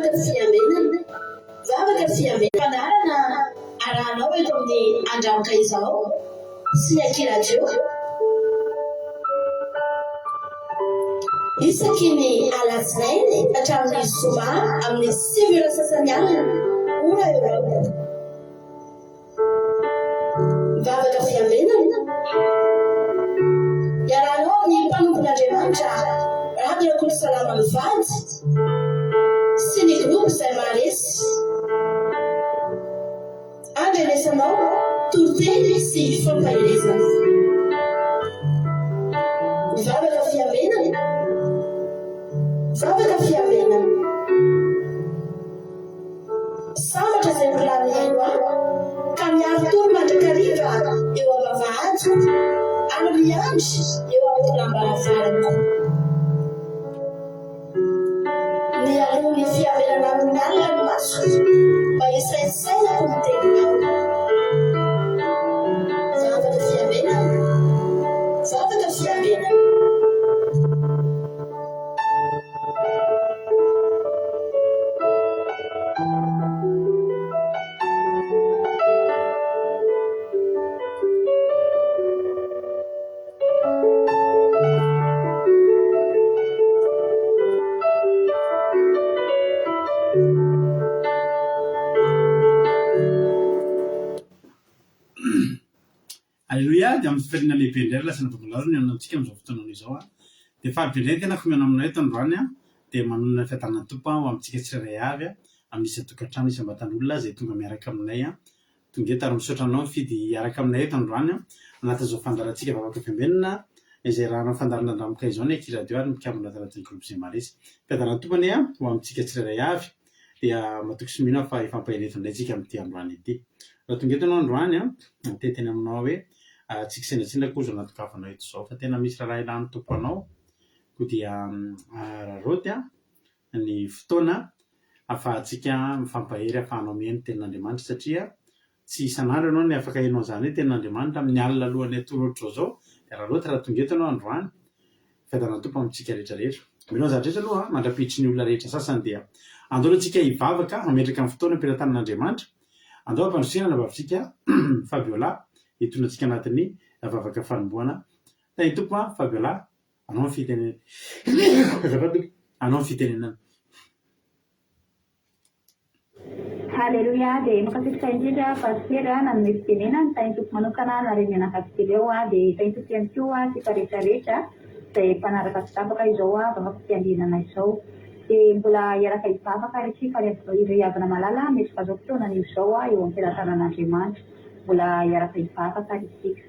vavaka fiamenana vavaka fiamenana fanarana arahanao eto amin'ny andramaka izao sy akiradio isaky ny alatsinainy hatramin'ny zoma amin'ny 7 sasany alina ora eo vavaka fiamenana iarahanao amin'ny mpanompon'Andriamanitra Radio Kolo Salama Mivady sy ny groupe izay maharesy andrenesanao toroteny sy fampahelezana vavaka fiamenana vavaka fiamenana sambatra izay volanihaino ka miaro toro mandrakariva eo am-bavahady ary miandry eo amin'ny lambaravarana ny alohan'ny fiamenana amin'ny alina ny maso mba hisaisainako ny teninao vavaka fiamenana vavaka fiamenana Alleluia, dia amin'ny fiferina lehibe indray lasana babalaro ny anantsika amin'izao fotoana izao dia fahabeindray tena komena aminay eto androany dia manonona fiadanana tompo ho amintsika tsirairay avy amin'isy tokantrano isam-batan'olona izay tonga miaraka aminay tonga eto ary misaotra anao mifidy hiaraka aminay eto androany anatin'izao fandarantsika vavaka fiamenana izay rahana fandarana andramika izao ny akiradio ary mikambona taratin'ny groupe izay maresy fiadanana tompony ho amintsika tsirairay avy dia matoky sy mino fa ifampaheletro indray tsika amin'ity androany ity raha tonga eto anao androany teteny aminao hoe tsy kisendratsindra koa zao anaty-kafanao eto izao fa tena misy raha ilany tompo anao koa dia raroty ny fotoana ahafahantsika mifampahery ahafahanao mihaino tenin'Andriamanitra satria tsy isan'andro ianao ny afaka hainao izany hoe tenin'Andriamanitra amin'ny alina alohan'ny atoro ohatro zao dia raroty raha tonga eto anao androany fiadanana tompo amintsika rehetrarehetra mino zany rehetra aloha mandrapitry ny olona rehetra sasany dia andao antsika hivavaka hametraka amin'ny fotoana ampirantan'Andriamanitra andao ampandrosina navavisika Fabiola hitondra antsika anatin'ny vavaka fanombohana tany tompo Fabiola anao ny fitenenana anao ny fitenenana Haleluya dia makasitra indrindra pasitera nanome fitenenana tany tompo manokana narenena katikely eo dia tany tompo ihany koa tsika rehetrarehetra izay mpanaraka fitapaka izao vavaka fiandinana izao dia mbola hiaraka hivavaka isika ry havana malala misy fazao fotoana ny izao eo am-piaratanan'Andriamanitra mbola hiaraka hivavaka isika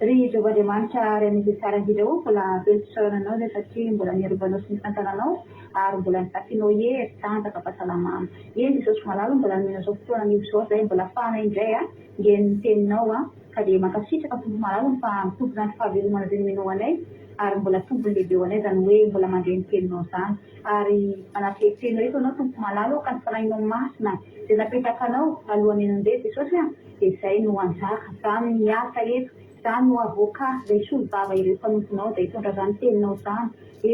ry Jehovah-Andriamanitra ry an'izay tsara indrindra mbola pelotsorananao dia satria mbola nirovanao sy nifantananao ary mbola nitafianao hery tantaka fahasalamana eny Jesosy malala mbola nomena izao fotoana ny izao izay mbola fahana indray ngeny ny teninao ka dia mankasitraka tompo malala fa mitombona ny fahavelomana izay nomenao anay ary mbola tombony lehibe ho anay zany hoe mbola mandray ny teninao zany ary anatrehitenao eto anao tompo malala ka ny fanahinao masina dia napetraka anao alohan'ny nandeha Jesosy dia izay no anjaka zany ny asa eto zany no avoka izay solobava ireo mpanomponao dia hitondra zany teninao zany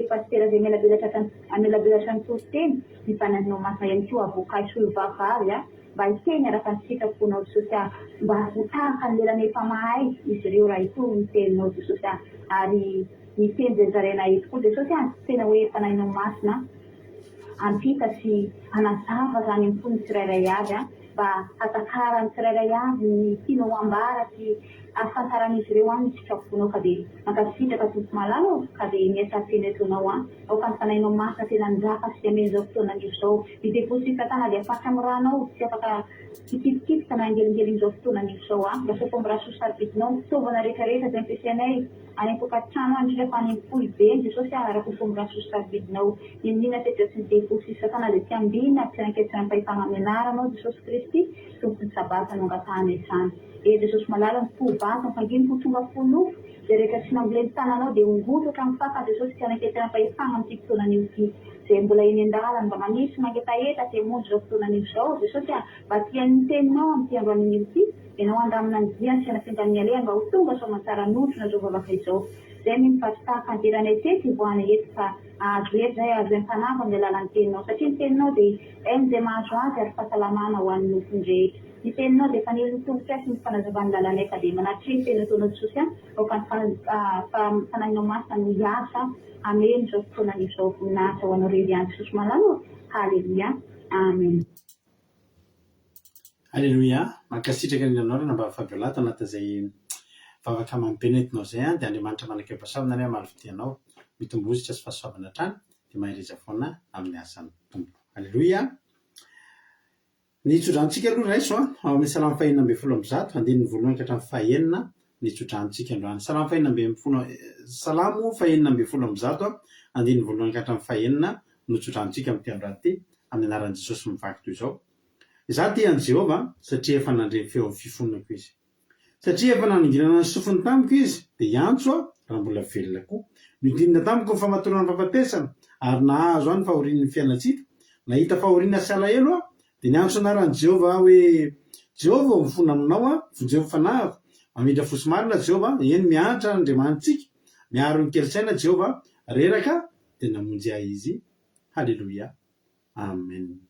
pasitera izay amelabelatra ny toroteny ny fanahinao masina ihany koa avoka solobava avy mba hiteny araka ny sitraponao Jesosy mba hotahaka ny lelana efa mahay izy ireo raha ito ny teninao Jesosy ary ny teny izay zaraina eto koa Jesosy tena hoe fanahinao masina ampita sy anazava zany amin'ny fony tsirairay avy mba hatakara ny tsirairay avy ny tianao ambara sy ahafantaran'izy ireo ny sitraponao ka dia mankasitraka tompo malala ka dia miasa teny eto anao ao ka ny fanahinao masina tena nizaka sy amen'izao fotoana izao ny deposika tana dia afatra amin'ny ranao tsy afaka hikitikika na angelingelin'izao fotoana izao mba soko amin'ny raha sosarobidinao fitaovana rehetrarehetra izay ampiasainay any am-tokantrano indrindra fa any am-poly be ny Jesosy araka fomba raha sosarobidinao ninina tetra sy ny deposisa tana dia tsy ambina tsy ananketsina mpahitana amenaranao Jesosy Kristy tompony sabata no angatahana izany Jesosy malala ny tovata mifanginy ho tonga fonofo dia rehetra tsy namboleny tananao dia ongotratra amin'ny faka Jesosy tsy ananketsina mpahitana amin'ity fotoana ity izay mbola eny an-dalana mba manisy mangetaheta sy hamonjy izao fotoana izao Jesosy mba tian'ny teninao amin'ity androan'io ity ianao andamina ny dia sy anafindran'ny alehany mba ho tonga soamantsara notrona zao vavaka izao izay ny mifatsitaka andirana etety voany eto fa azo ery zay azo empanavo amin'ny alalan'ny teninao satria ny teninao dia ain'izay mahazo azy ary fahasalamana ho an'ny nofon-drehetra ny teninao dia efa nilontombotra sy ny fanazavany lalana eka dia manatria ny teny ataonao tsosy any oka ny fanahinao masina no hiasa ameny izao fotoana izao voninahitra ho anao rery any Jesosy malalo. Halleluia, amen. Halleluia, mankasitraka ny anarana mba fabiolata anatin'izay vavaka mampipenetinao zay dia Andriamanitra manaka mpasavana ny mahalofidianao mitombozitra sy fahasoavana hatrany dia mahireza foana amin'ny asan'ny tompo. Halleluia. Ny tsodranotsika aloha raiso ao amin'ny salamo fahenina ambin'ny folo amby zato andininy voalohany ka hatramin'ny fahaenina ny tsodranotsika androany. Salamo fahenina ambin'ny folo amby zato andininy voalohany ka hatramin'ny fahaenina no tsodranotsika amin'ity androany ity amin'ny anaran'i Jesosy mivaky toy izao. Izaho tia an'i Jehovah satria efa nandre feo amin'ny fifonako izy. Satria efa nanonginana ny sofiny tamiko izy dia iantso raha mbola velona koa. Midinina tamiko ny famatorana ny fahafatesana ary nahazo any fahorian'ny fiainatsika. Nahita fahoriana sy alahelo dia niantso anaran'i Jehovah hoe Jehovah mifona aminao Jehovah fanahiko. Mamindra fosy marina Jehovah, eny mianatra Andriamanitsika, miaro ny kely-tsaina Jehovah, reraka dia namonjy ahy izy. Halleluia, amen.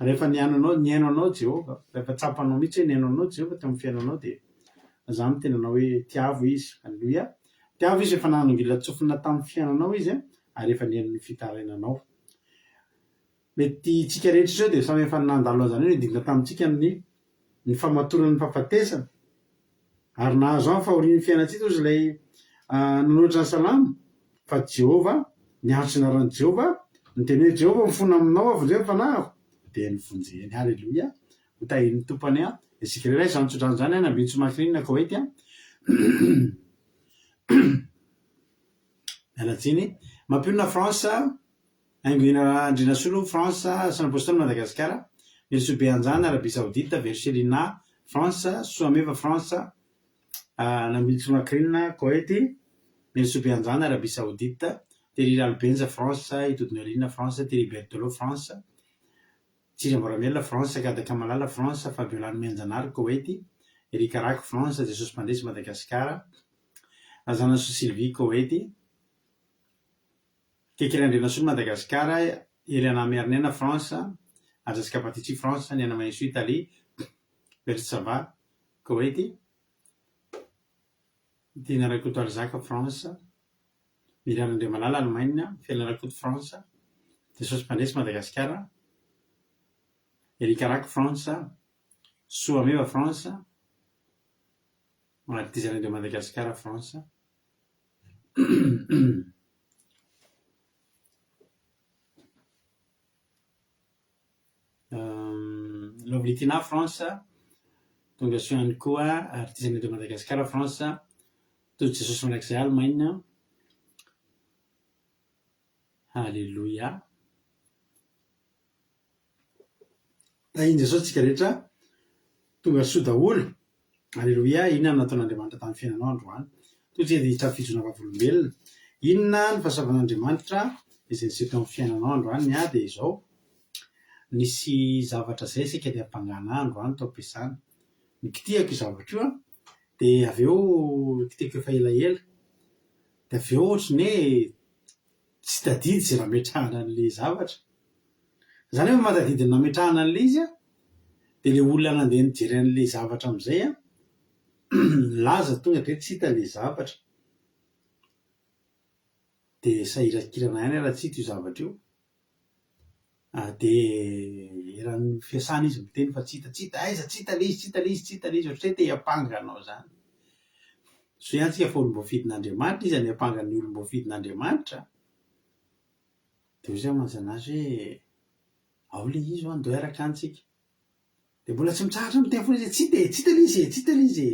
Rehefa niaino anao Jehovah, rehefa tsapanao mihitsy hoe niaino anao Jehovah tamin'ny fiainanao dia zany no tenanao hoe tiavo izy. Halleluia, tiavo izy efa nanongilana tsofina tamin'ny fiainanao izy ary efa niaino ny fitarainanao. Mety tsika rehetra izao dia samy efa nandalo an'izany hoe nidinga tamintsika ny famatorana ny fahafatesana ary nahazo any fahorian'ny fiainatsika ozy ilay nanoatra ny salamo fa Jehovah niantso anaran'i Jehovah niteny hoe Jehovah mifona aminao Jehovah fanahiko dia nifonjeny. Halleluia, ho tahin'ny tompony isika iray izany tsodrano zany nambintsy makirinina Koety mialatsiny mampionina France aingoina Andrinasolo France San Apostolo Madagasikara Mesobe Anjana Arabia Saodita Verselina France Soameva France nambintsy makirinina Koety Mesobe Anjana Arabia Saodita Tery Albenza France Itodinolina France Tery Bertolo France Tsiri Mboramela France Kadaka Malala France Fabiolano Menjanary Koety Erika Raky France Jesosy Mpandresy Madagasikara Azanaso Sylvie Koety Kekerandrenasolo Madagasikara Eliana Mernena France Ajaska Patitsi France Niana Maneso Italie Bersava Koety Tina Rakoto Arzaka France Miriam Andre Malala Allemagne Fiaina Rakoto France Jesosy Mpandresy Madagasikara Erika Raky France Soameva France Manatizana de Madagasikara France Lovlitina France tonga so ihany koa artizana de Madagasikara France toy Jesosy mandrakizay Allemagne. Halleluia, iny zao tsika rehetra tonga soa daholo. Halleluia, inona nataon'Andriamanitra tamin'ny fiainanao androany toy tsy dia hitrafijona vavolombelona. Inona ny fahasavan'Andriamanitra izay niseho tamin'ny fiainanao androany dia izao nisy zavatra zay sika dia hampangana androany tao am-piasana. Nikitiako io zavatra io dia avy eo kiteko efa elaela dia avy eo ohatrany hoe tsy tadidy zay nametrahana an'ilay zavatra. Zany hoe matadidiny nametrahana an'ilay izy dia ilay olona nandeha nijery an'ilay zavatra amin'izay laza tonga dia tsy hita ilay zavatra dia sahirakirana ihany raha tsy hita io zavatra io. Dia raha fiasana izy miteny fa tsy hita aiza tsy hita ilay izy ohatry hoe te hampanganao zany. So ihany tsika fa olom-boafidin'Andriamanitra izy any hampangana ny olom-boafidin'Andriamanitra dia io zay manjana azy hoe ao ilay izy andeo araka antsika dia mbola tsy mitsahatra miteny foana izy tsy hita ilay izy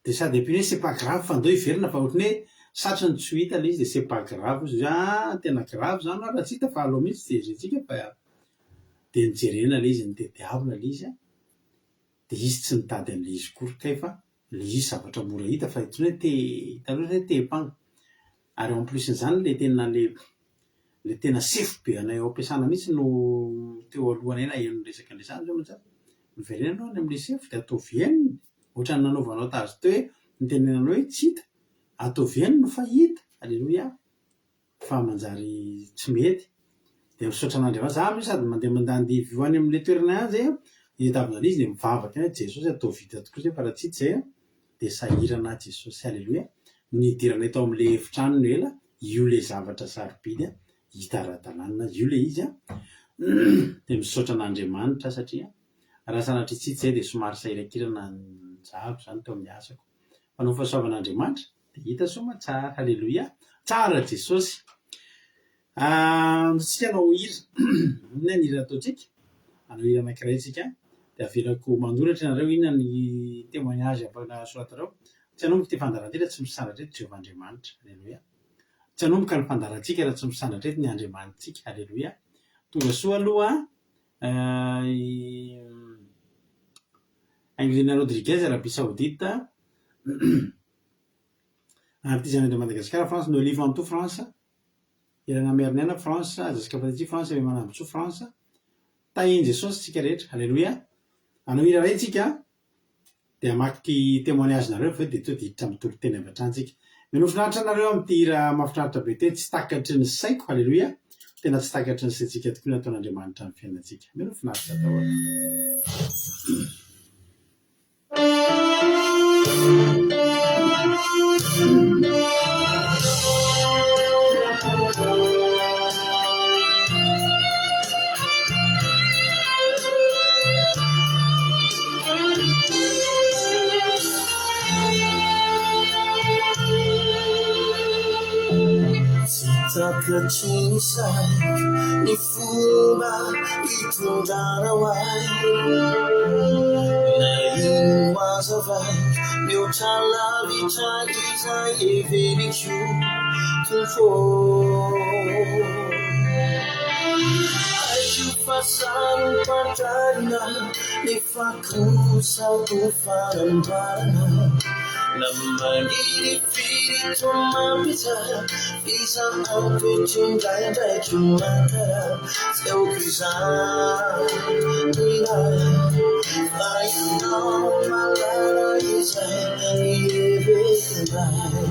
dia sady ampiny hoe c'est pas grave fa andeo hiverina fa ohatrany hoe satrany tsy ho hita ilay izy dia c'est pas grave izy tena grave zany raha tsy hita fa aleo mihitsy jerentsika fa dia nijerena ilay izy nitadiavina ilay izy dia izy tsy nitady an'ilay izy kory fa ilay izy zavatra mora hita fa hitany hoe hitanao hoe te himpanga. Ary en plus n'izany ilay tena sefo be anay ao am-piasana mihitsy no teo alohanay na eno resaka an'izany zao mantsy noverenanao any amin'ilay sefo dia atao vienina ohatrany nanaovanao tazy teo hoe ny tenenana hoe tsy hita ataoveny no fahita alleloia fa manjary tsy mety de misaotra an'Andriamanitra za misy sady mandeha mandandevy ho any amin'le toerana any zay hitavina izy de mivavaka Jesosy atao vita tokoa zay fa raha tsy hita zay de sahirana Jesosy alleloia nidirana tao amin'le efitrano no ela io le zavatra sarobidy hita ara-dalàna io le izy de misaotra an'Andriamanitra satria raha sanatria tsy hita zay de somary sahirakirana njavo zany tao amin'ny asako fa no fahasoavan'Andriamanitra de hita soma tsara alleloia tsara Jesosy tsika anao hira inona ny hira ataotsika anao hira anankiray tsika de avelako mandoratra ianareo inona ny témoignage ampasoratareo tsy anomboka ty fandarantsika tsy misandratra eto Jehovah'Andriamanitra alleloia tsy anomboka ny fandarantsika raha tsy misandratra eto ny Andriamanitsika alleloia tonga soa aloha Angelina Rodriguez Arabie Saoudite artiste de Madagascar France no livre en tout France irana merinena France azasika patati France ave manambotso France tahin Jesosy tsika rehetra alleloia anao hira ray tsika de amaky témoignage nareo fa de to de hiditra amin'ny toro-teny avy hatrany tsika minofinaritra anareo amin'ny ty hira mahafinaritra be te tsy takatry ny saiko alleloia tena tsy takatry ny saitsika tokoa nataon'Andriamanitra amin'ny fiainantsika minofinaritra daholo Takatrisay ny fomba hitondrana hoay na ino azavay mihoatra lavitra izay everiko tompo aiko fa sarom-pandrarina nefa kosa ho fanambarana na maniry firito mampitsara iza ampetindraindraiky makara seoko izany fa ianao malala izay irevetinay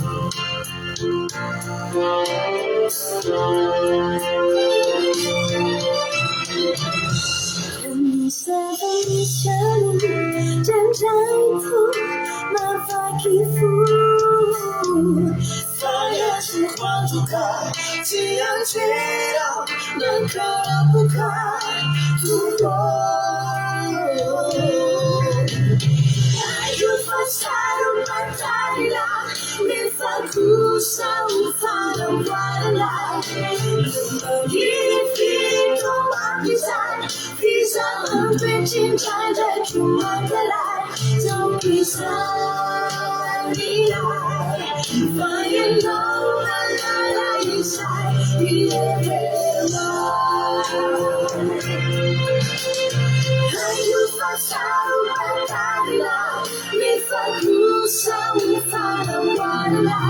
Nisavamisano janjaiko mavaky fo Fayasy kwantuka tianjera nankarapuka tuko ayo pasaro matarila mefakusa ufarambarala lumagirifito mapisana pisa ampecinjanda cumakala taupisa nila Fayendo malala isay ilebewa Ayo pasaro matarila Mifakusa ufarambarala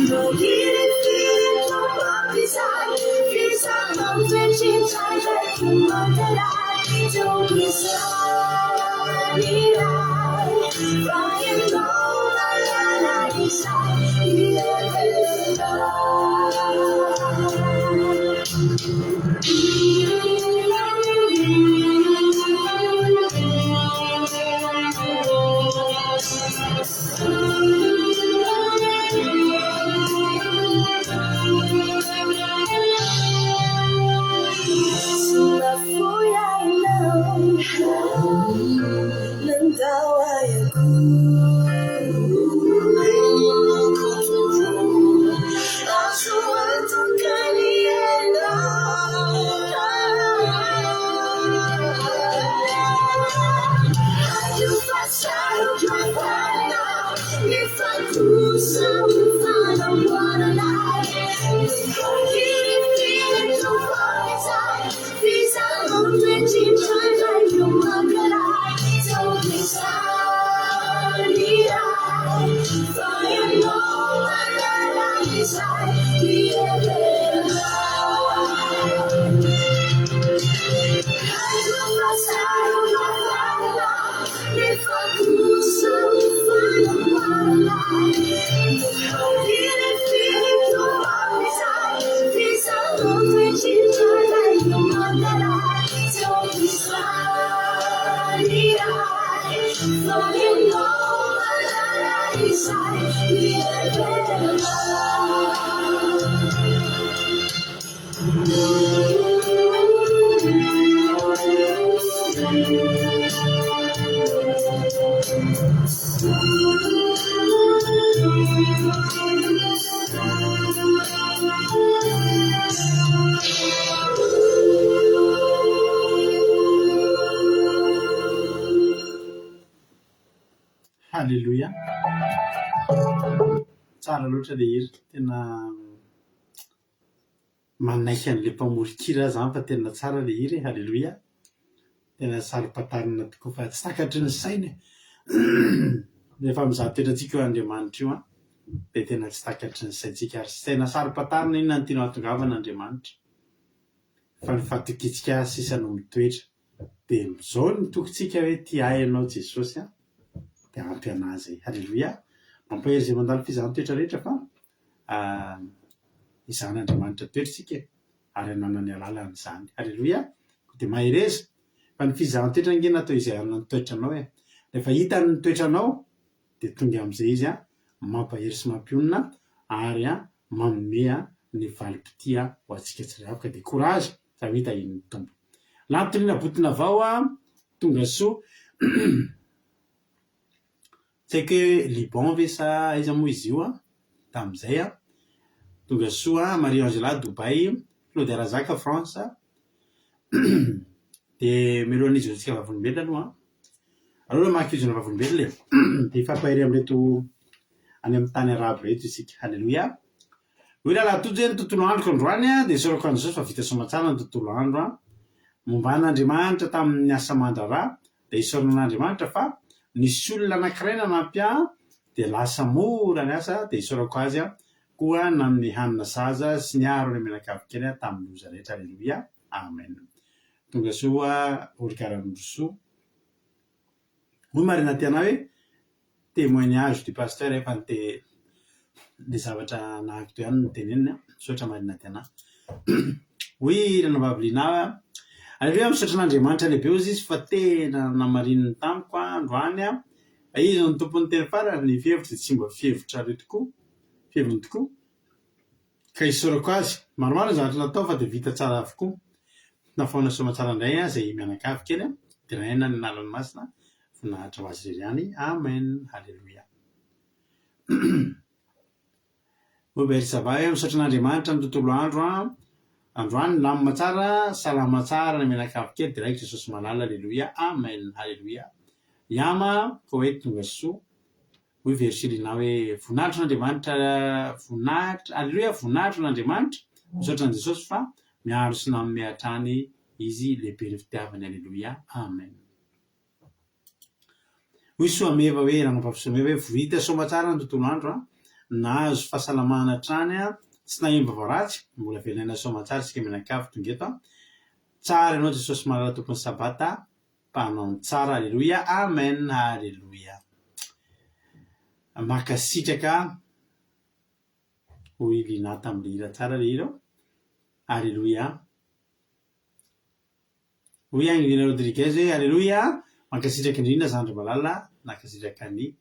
Lumagirifito mapisay Pisa ampecinjanda cumakala taupisa nila Fayendo malala isay ilebewa If I could so find falling over the right side, yeah, Halleluja. Tsara loatra le hira, tena manaiky an'le mpamorikira zany fa tena tsara le hira. Halleluja. Tena sarim-patarina tokoa fa tsy takatry ny sainy rehefa mizaha toetratsika eo Andriamanitra io dia tena tsy takatry ny saintsika ary tena sarim-patarina inona no tiana hahatongavana fa ny fahatokitsika sisa no mitoetra dia zao ny tokontsika hoe tia ianao Jesosy dia ampy anazy. Halleluja. Mampahery izay mandalo fizahana-toetra rehetra fa izahan'Andriamanitra toetritsika ary ananany alalan'izany. Halleluja. Dia mahereza fa ny fizahana-toetra nge natao izahana ny toetranao rehefa hitany ny toetranao dia tonga amin'izay izy mampahery sy mampionona ary manome ny valim-potia ho antsika tsirairavaka dia courage fa hita iny tombo lantoniana botina vao tonga soa tsy haiko hoe Liban ve sa aiza moa izy io tamin'izay tonga soa Marie Angela Dubai, Claude Razaka France dia milohan'izy antsika vavolombelona aloha aloha mankizona vavolombelona dia ifampahery amin'reto any amin'ny tany arabo reto isika. Halleluja. Hoe lalatojo ny tontolo androko androany dia sorako an'i Jesosy fa vita somatsara ny tontolo andro momba an'Andriamanitra tamin'ny asa mandraraha dia isaorana an'Andriamanitra fa nisy olona anankiray nanampy dia lasa mora ny asa dia isaorako azy koa na amin'ny hanina zaza sy ny aro ny menakavokely tamin'ny loza rehetra. Halleluja. Amen. Tonga soa orikaran'Rosoa hoy marina tiana hoe témoignage du pasteur efa ny zavatra nahako toy ihany no tenenina misaotra marina tiana hoy irana vaviliana Halleluja. Misaotra an'Andriamanitra lehibe ozy izy fa tena namarininy tamiko androany izy ny tompony teny farany ny fihevitra tsy mba fihevitra re tokoa fiheviny tokoa ka isaorako azy maromaro ny zavatra natao fa dia vita tsara avokoa nafaona somatsara indray izay mianakavy kely dia naina ny nalan'ny masina voninahitra ho azy irery ihany. Amen. Halleluja. Obery sava misaotra an'Andriamanitra ny tontolo androany lamina tsara salama tsara ny menakavy kely dia raika Jesosy malala. Halleluja. Amen. Halleluja. Iama ko hoe tonga soa hoy versilina hoe voninahitro n'Andriamanitra Halleluja. Voninahitro n'Andriamanitra misaotra an' Jesosy fa miaro sy nanome hatrany izy lehibe ny fitiavany. Halleluja. Amen. Hoy soameva hoe ranam-pafisoameva hoe vita somatsara ny tontolo andro nahazo fahasalamana hatrany tsy nahemba voaratsy mbola venaina somatsara sika menakavy tonga eto tsara ianao Jesosy malala tompony sabata mpanao ny tsara. Halleluja. Amen. Halleluja. Makasitraka hoy lina tamin'le hira tsara le hira. Halleluja. Hoy Angelina Rodriguez hoe Halleluja. Mankasitraka indrindra Zandry Malala nankasitraka ny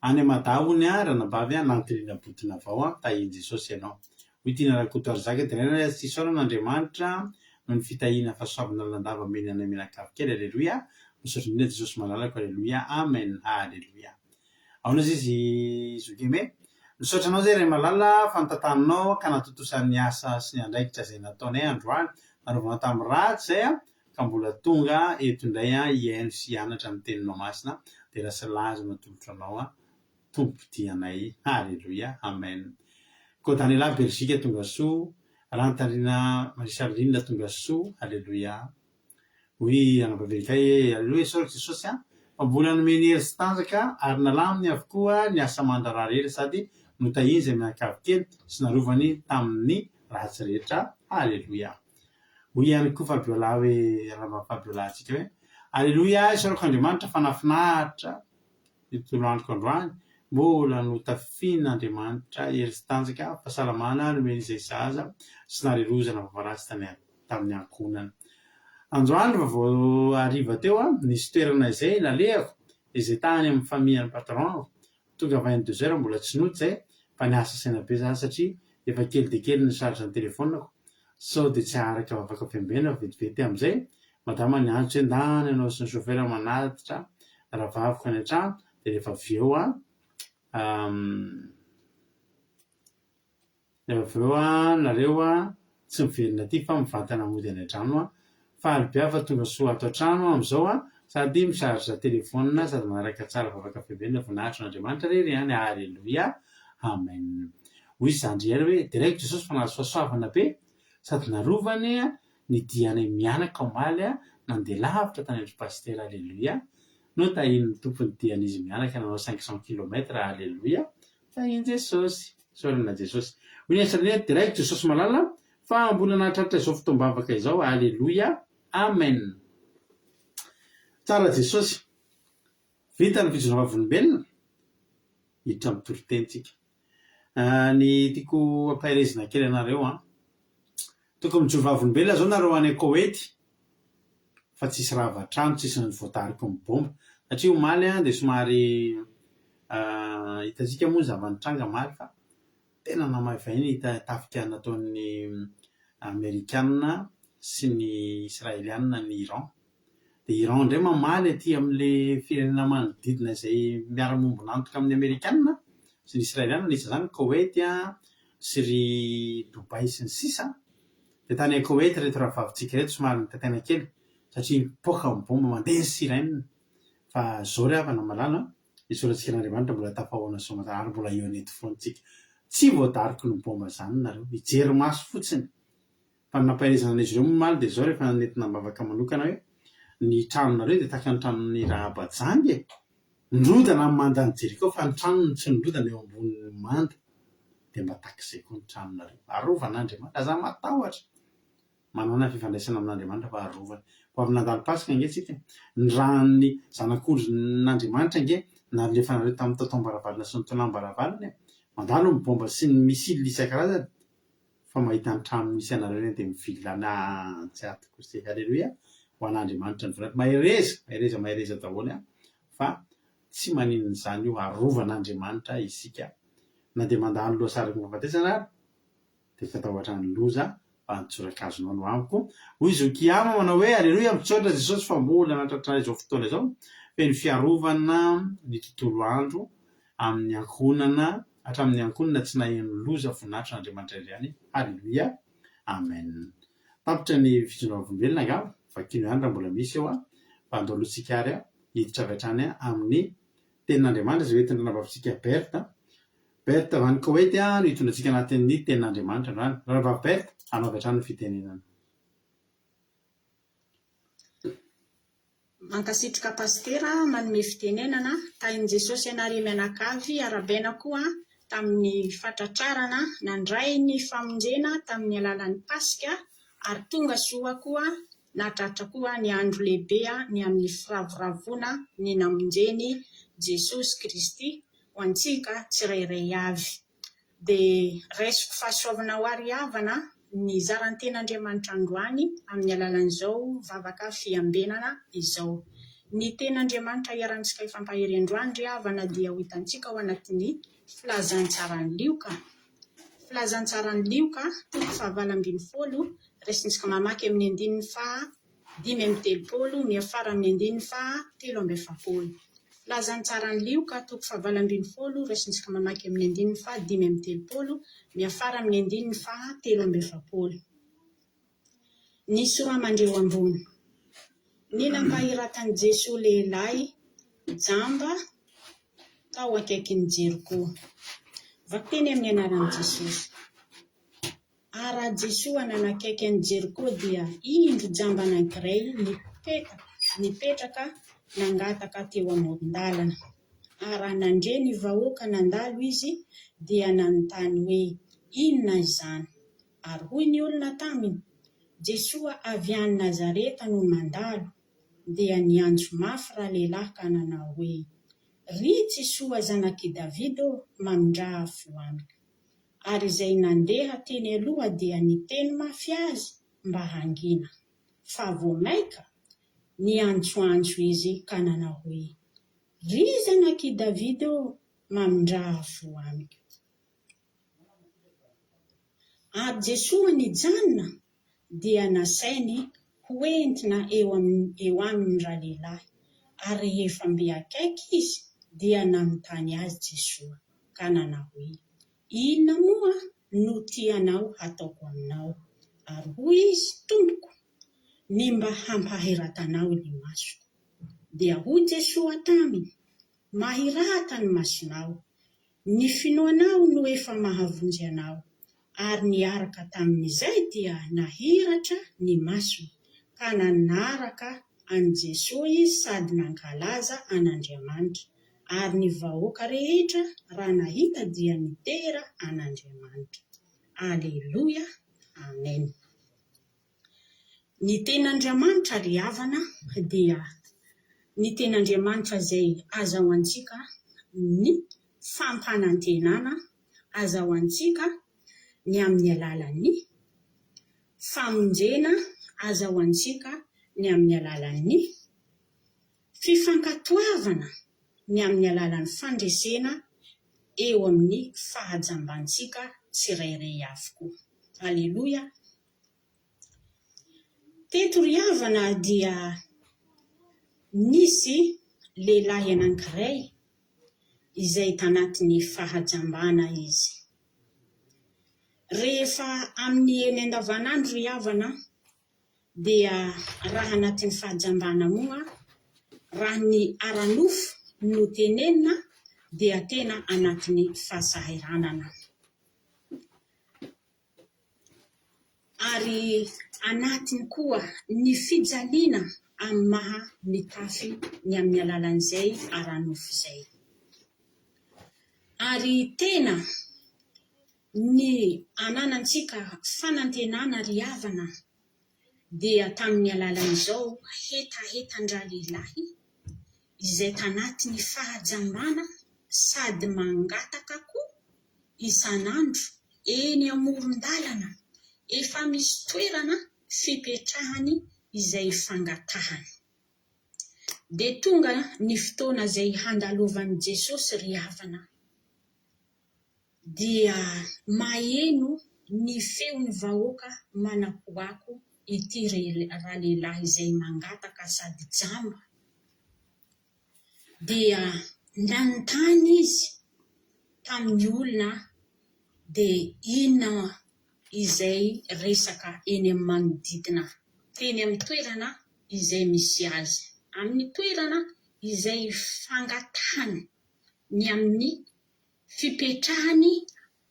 any Madavony ranabavy nantirina botina vao tahiny Jesosy ianao. Hoy tiana rakoto arzaka dia tsy isaorana Andriamanitra no ny fitahiana fahasoavana landava meny any menakavy kely. Halleluja. Misaotra indrindra Jesosy Malalako. Halleluja. Amen. Halleluja. Ahoana izy zokeme misaotra anao zay Ray Malala fa nitatanao ka natotosan'ny asa sy ny andraikitra izay nataonay androany narovana tamin'ny ratsy zay ka mbola tonga eto indray hiaino sy hianatra amin'ny teninao masina dia lasa laza natolotra anao tompo-dianay. Halleluja. Amen. Côte-Anela Belgique tonga soa Rantarina Marisalinina tonga soa. Halleluja. Hoy anabaverikay Halleluja. Isaorako Jesosy fa mbola nomeny hery sy tanjaka ary nalaminy avokoa ny asa mandraraha rehetra sady notahiny izay mianakavy kely sy narovany tamin'ny ratsy rehetra. Halleluja. Hoy ihany koa Fabiola hoe rava Fabiola antsika hoe Halleluja. Isaorako Andriamanitra fa nafinahitra ny tontolo androko androany mbola notafian'Andriamanitra hery sy tanjaka fahasalamana nomeny izay zaza sy narerozana vavaratsy tamin'ny ankonana. Androany vao ariva teo nisy toerana izay nalehako izay tany amin'ny famille patron tonga 22 heures mbola tsy noty zay fa niasa saina be za satria efa kely de kely ny charge ny telefonako sao de tsy araka afaka fiambena vetivety am'izay madama ny antso hoe ndany anao sy ny chauffeur manatitra raha vavaka ny an-trano de rehefa avy eo nareo tsy miverina aty fa mivantana mody any an-trano fa albiava tonga soa ato an-trano am'izao sady misarge telefona sady manaraka tsara vavaka fiambena voninahitro n'Andriamanitra rery any. Alleluia, amen. Hoy izy zandry hoe direct Jesosy fa nahasoasoavana be sady narovany ny diany mianaka omaly nandeha lavitra tany andro pasitera. Alleluia, no tahiny tompony diany izy mianaka nanao 500 km. Alleluia, tahiny Jesosy, sorina Jesosy. Hoy ny asany direct Jesosy malala fa mbola nahatratra izao fotoam-bavaka izao. Alleluia, amen. Tsara Jesosy, vita ny fijona vavolombelona hiditra amin'ny toritentsika. Ny tiako ampairezina kely anareo tokony mijoro vavolombelona zao nareo any Koety fa tsisy rava-trano, tsisy ny voatariko ny bomba satria omaly de somary hitantsika moa zava-nitranga maly fa tena namavainy tafika nataon'ny Amerikanina sy ny Israelianina ny Iran. De Iran ndray mamaly aty amin'le firenena manodidina izay miara-mombonantoka amin'ny Amerikanina sy ny Israelianina, nisy zany Koety sy ry Dubai sy ny sisa. De tany Koety reto raha vavintsika reto somary nitatena kely satria mipoaka amin'ny bomba mandeha ny sirène fa zao ry havana malala isoratsika n'Andriamanitra mbola tafahoana somata ary mbola eo aneto foantsika. Tsy voadariko ny bomba zany nareo, mijery maso fotsiny. Fa nampairezana an'izy ireo momaly de zao rehefa nentina mavaka manokana hoe ny tranonareo de tahaka ny tranon'ny Rahabajangy nrodana amin'ny mandany Jeriko fa ny tranony tsy nrodana eo ambonin'ny manda de mba takizay koa ny tranonareo. Arovan'Andriamanitra aza matahotra manana fifandraisana amin'Andriamanitra fa arovana. Ho avy nandalo pasika nge tsika ny ranony zanak'ondrin'Andriamanitra nge nalefa nareo tamin'ny taotam-baravarana sy ny tolam-baravarana mandalo ny bomba sy ny misily isan-karazany fa mahita ny trano misy anareo reny de mivilana tsy atoko se. Alleluia, ho an'Andriamanitra ny volan'ny mahereza daholo fa tsy maninona izany io, arovan'Andriamanitra isika na de mandalo loasaraky mafatesana ary de fatahotra ny loza fa nitsorakazonao no amiko. Hoy Zokiama manao hoe alleluia, mitsotra Jesosy fa mbola natratra izao fotoana izao feno fiarovana ny tontolo andro amin'ny ankonana hatramin'ny ankonana tsy nahen'ny loza voninahitro n'Andriamanitra iray ihany. Alleluia, amen. Tapitra ny fijona vavolombelona angamba vakino ihany raha mbola misy eo fa andao alohantsika ary hiditra avy hatrany amin'ny tenin'Andriamanitra izay hoentina navavintsika Berta avy any Koety no hitondrantsika anatin'ny tenin'Andriamanitra androany. Raha Berta hanao avy hatrany ny fitenenana. Mankasitrika pastera manome fitenenana tahin'i Jesosy ianareo mianakavy arabaina koa tamin'ny fatratrarana nandray ny famonjena tamin'ny alalan'ny Pasika ary tonga soa koa natratra koa ny andro lehibe ny amin'ny firavoravona ny namonjeny Jesosy Kristy ho antsika tsirairay avy. De raisiko fahasoavana ho ary havana ny zaranten'Andriamanitra androany amin'ny alalan'izao vavaka fiambenana izao. Ny ten'Andriamanitra iarantsika ifampahery androany ry havana dia ho hitantsika ao anatin'ny filazantsarany Lioka. Filazantsarany Lioka toko 7:20 resintsika mamaky amin'ny andininy 5:30 miafara amin'ny andininy 7:30. Filazantsarany Lioka toko 7:20 resintsika mamaky amin'ny andininy 5:30 miafara amin'ny andininy 7:30. Ny soramandreo ambony. Ny nampahiratany Jesosy lehilahy jamba tao akaikin'ny Jeriko. Vakiteny amin'ny anaran'i Jesosy. Raha Jesosy nanakaiky an'i Jeriko dia indro jamba anankiray nipetraka nangataka teo amoron-dalana. Raha nandre ny vahoaka nandalo izy dia nanontany hoe inona izany? Ary hoy ny olona taminy, Jesosy avy any Nazareta no mandalo. Dia niantso mafy raha lehilahy ka nanao hoe ry Jesosy zanak'i Davido mamindraha fo amiko. Ary izay nandeha teny aloha dia niteny mafy azy mba hangina. Fa vao maika niantsoantso izy ka nanao hoe rizana ki Davido mamindraha fo amiko. Ary Jesosy nijanona dia nasainy hoentina eo aminy ralehilahy, ary rehefa mbe akaiky izy dia nanontany azy Jesosy ka nanao hoe, inona moa no tianao hataoko aminao? Ary hoy izy, tompoko, ny mba hampaherantanao ny masoko. Dia hoy Jesosy taminy, mahirata ny masonao, ny finoanao no efa mahavonjy anao. Ary niaraka tamin'izay dia nahiratra ny masony, ka nanaraka an Jesosy sady nankalaza an'Andriamanitra. Ary ny vahoaka rehetra raha nahita dia nitera an'Andriamanitra. Aleluia, amen. Ny ten'Andriamanitra ry havana dia ny ten'Andriamanitra izay azahoantsika ny fampanantenana, azahoantsika ny amin'ny alalan'ny famonjena, azahoantsika ny amin'ny alalan'ny fifankatoavana, ny amin'ny alalan'ny fandresena eo amin'ny fahajambantsika tsirairay avokoa. Aleluia. Teto ry havana dia nisy lehilahy anankiray izay tanatin'ny fahajambana izy. Rehefa amin'ny eny andavanandro ry havana dia raha anatin'ny fahajambana moa, raha ny aranofo no tenenina dia tena anatin'ny fahasahiranana. Ary anatiny koa ny fijaliana amin'ny maha mitafy ny amin'ny alalan'izay aranofo izay. Ary tena ny ananantsika fanantenana ry havana dia tamin'ny alalan'izao hetahetan-dralehilahy izay tanatin'ny fahajambana sady mangataka koa isan'andro eny amoron-dalana, efa misy toerana fipetrahany izay fangatahany. Dia tonga ny fotoana izay handalovan'i Jesosy ry havana, dia maheno ny feon'ny vahoaka manakoako ity ralehilahy izay mangataka sady jamba. Dia nanontany izy tamin'ny olona dia inona izay resaka eny amin'ny manodidina, teny amin'ny toerana izay misy azy, amin'ny toerana izay fangatahany, ny amin'ny fipetrahany,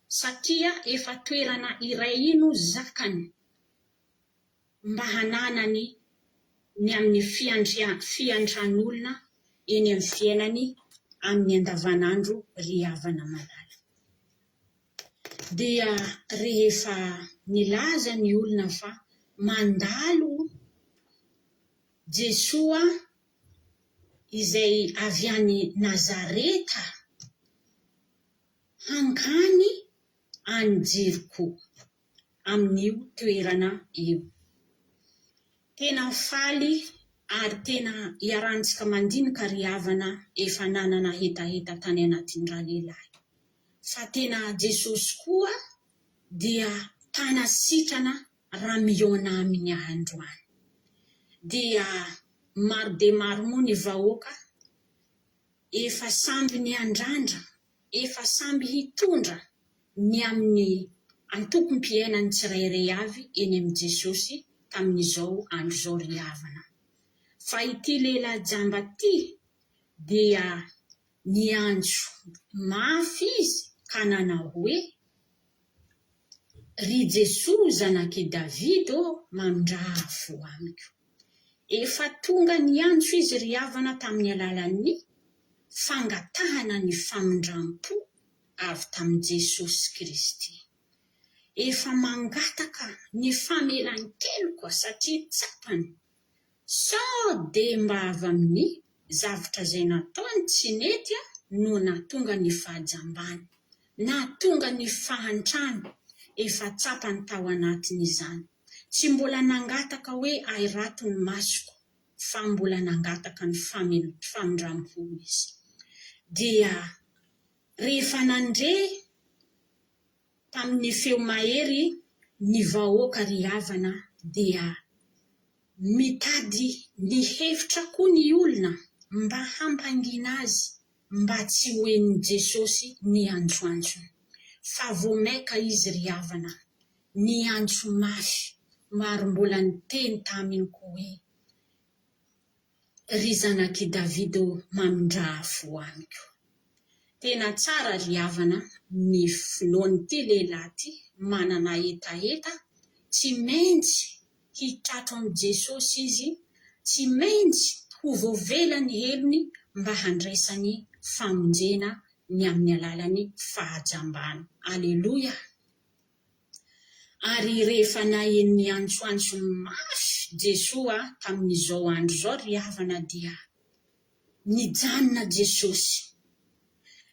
satria efa toerana iray ino zakany mba hananany ny amin'ny fiandran'olona eny amin'ny fiainany amin'ny andavanandro ry havana malala. Dia rehefa nilaza ny olona fa mandalo Jesosy izay avy any Nazareta hankany any Jeriko amin'io toerana io. Tena faly ary tena iarahantsika mandinika ry havana efa nanana hetaheta tany anatin'ny ralehilahy. Fa tena Jesosy koa dia tanasitrana raha miona amin'ny androany. Dia maro dia maro moa ny vahoaka efa samby ny andrandra, efa samby hitondra ny amin'ny antokom-piainany tsirairay avy eny amin'ny Jesosy tamin'izao andro izao ry havana. Fa ity lehilahy jamba ity dia niantso mafy izy ka nanao hoe, ry Jesosy zanaky Davido mamindraha fo amiko. Efa tonga niantso izy ry havana tamin'ny alalan'ny fangatahana ny famindram-po avy tamin'i Jesosy Kristy. Efa mangataka ny famelan-kely koa satria tsapany. Sao dia mba avy amin'ny zavatra izay nataony tsy nety no nahatonga ny fahajambany, nahatonga ny fahantrany, efa tsapany tao anatiny izany. Tsy mbola nangataka hoe ahirato ny masoko, fa mbola nangataka ny famindram-po izy. dia rehefa nandre tamin'ny feo mahery ny vahoaka ry havana dia mitady ny hevitra koa ny olona mba hampangina azy mba tsy hoen'ny Jesosy ny androandro. Fa vomaika izy ry havana ny andro mafy maro mbola niteny taminy koa hoe ry zanaky Davido mamindra-fo amiko. Tena tsara ry havana ny finoan'ity lehilahy ty manana etaeta, tsy maintsy hitratro amin'ny Jesosy izy, tsy maintsy ho voavelany helony mba handraisany famonjena ny amin'ny alalany fahajambana. Aleluia. Ary rehefa nahen'ny androandro mafy Jesoa tamin'izao andro zao ry havana dia nijanona Jesosy.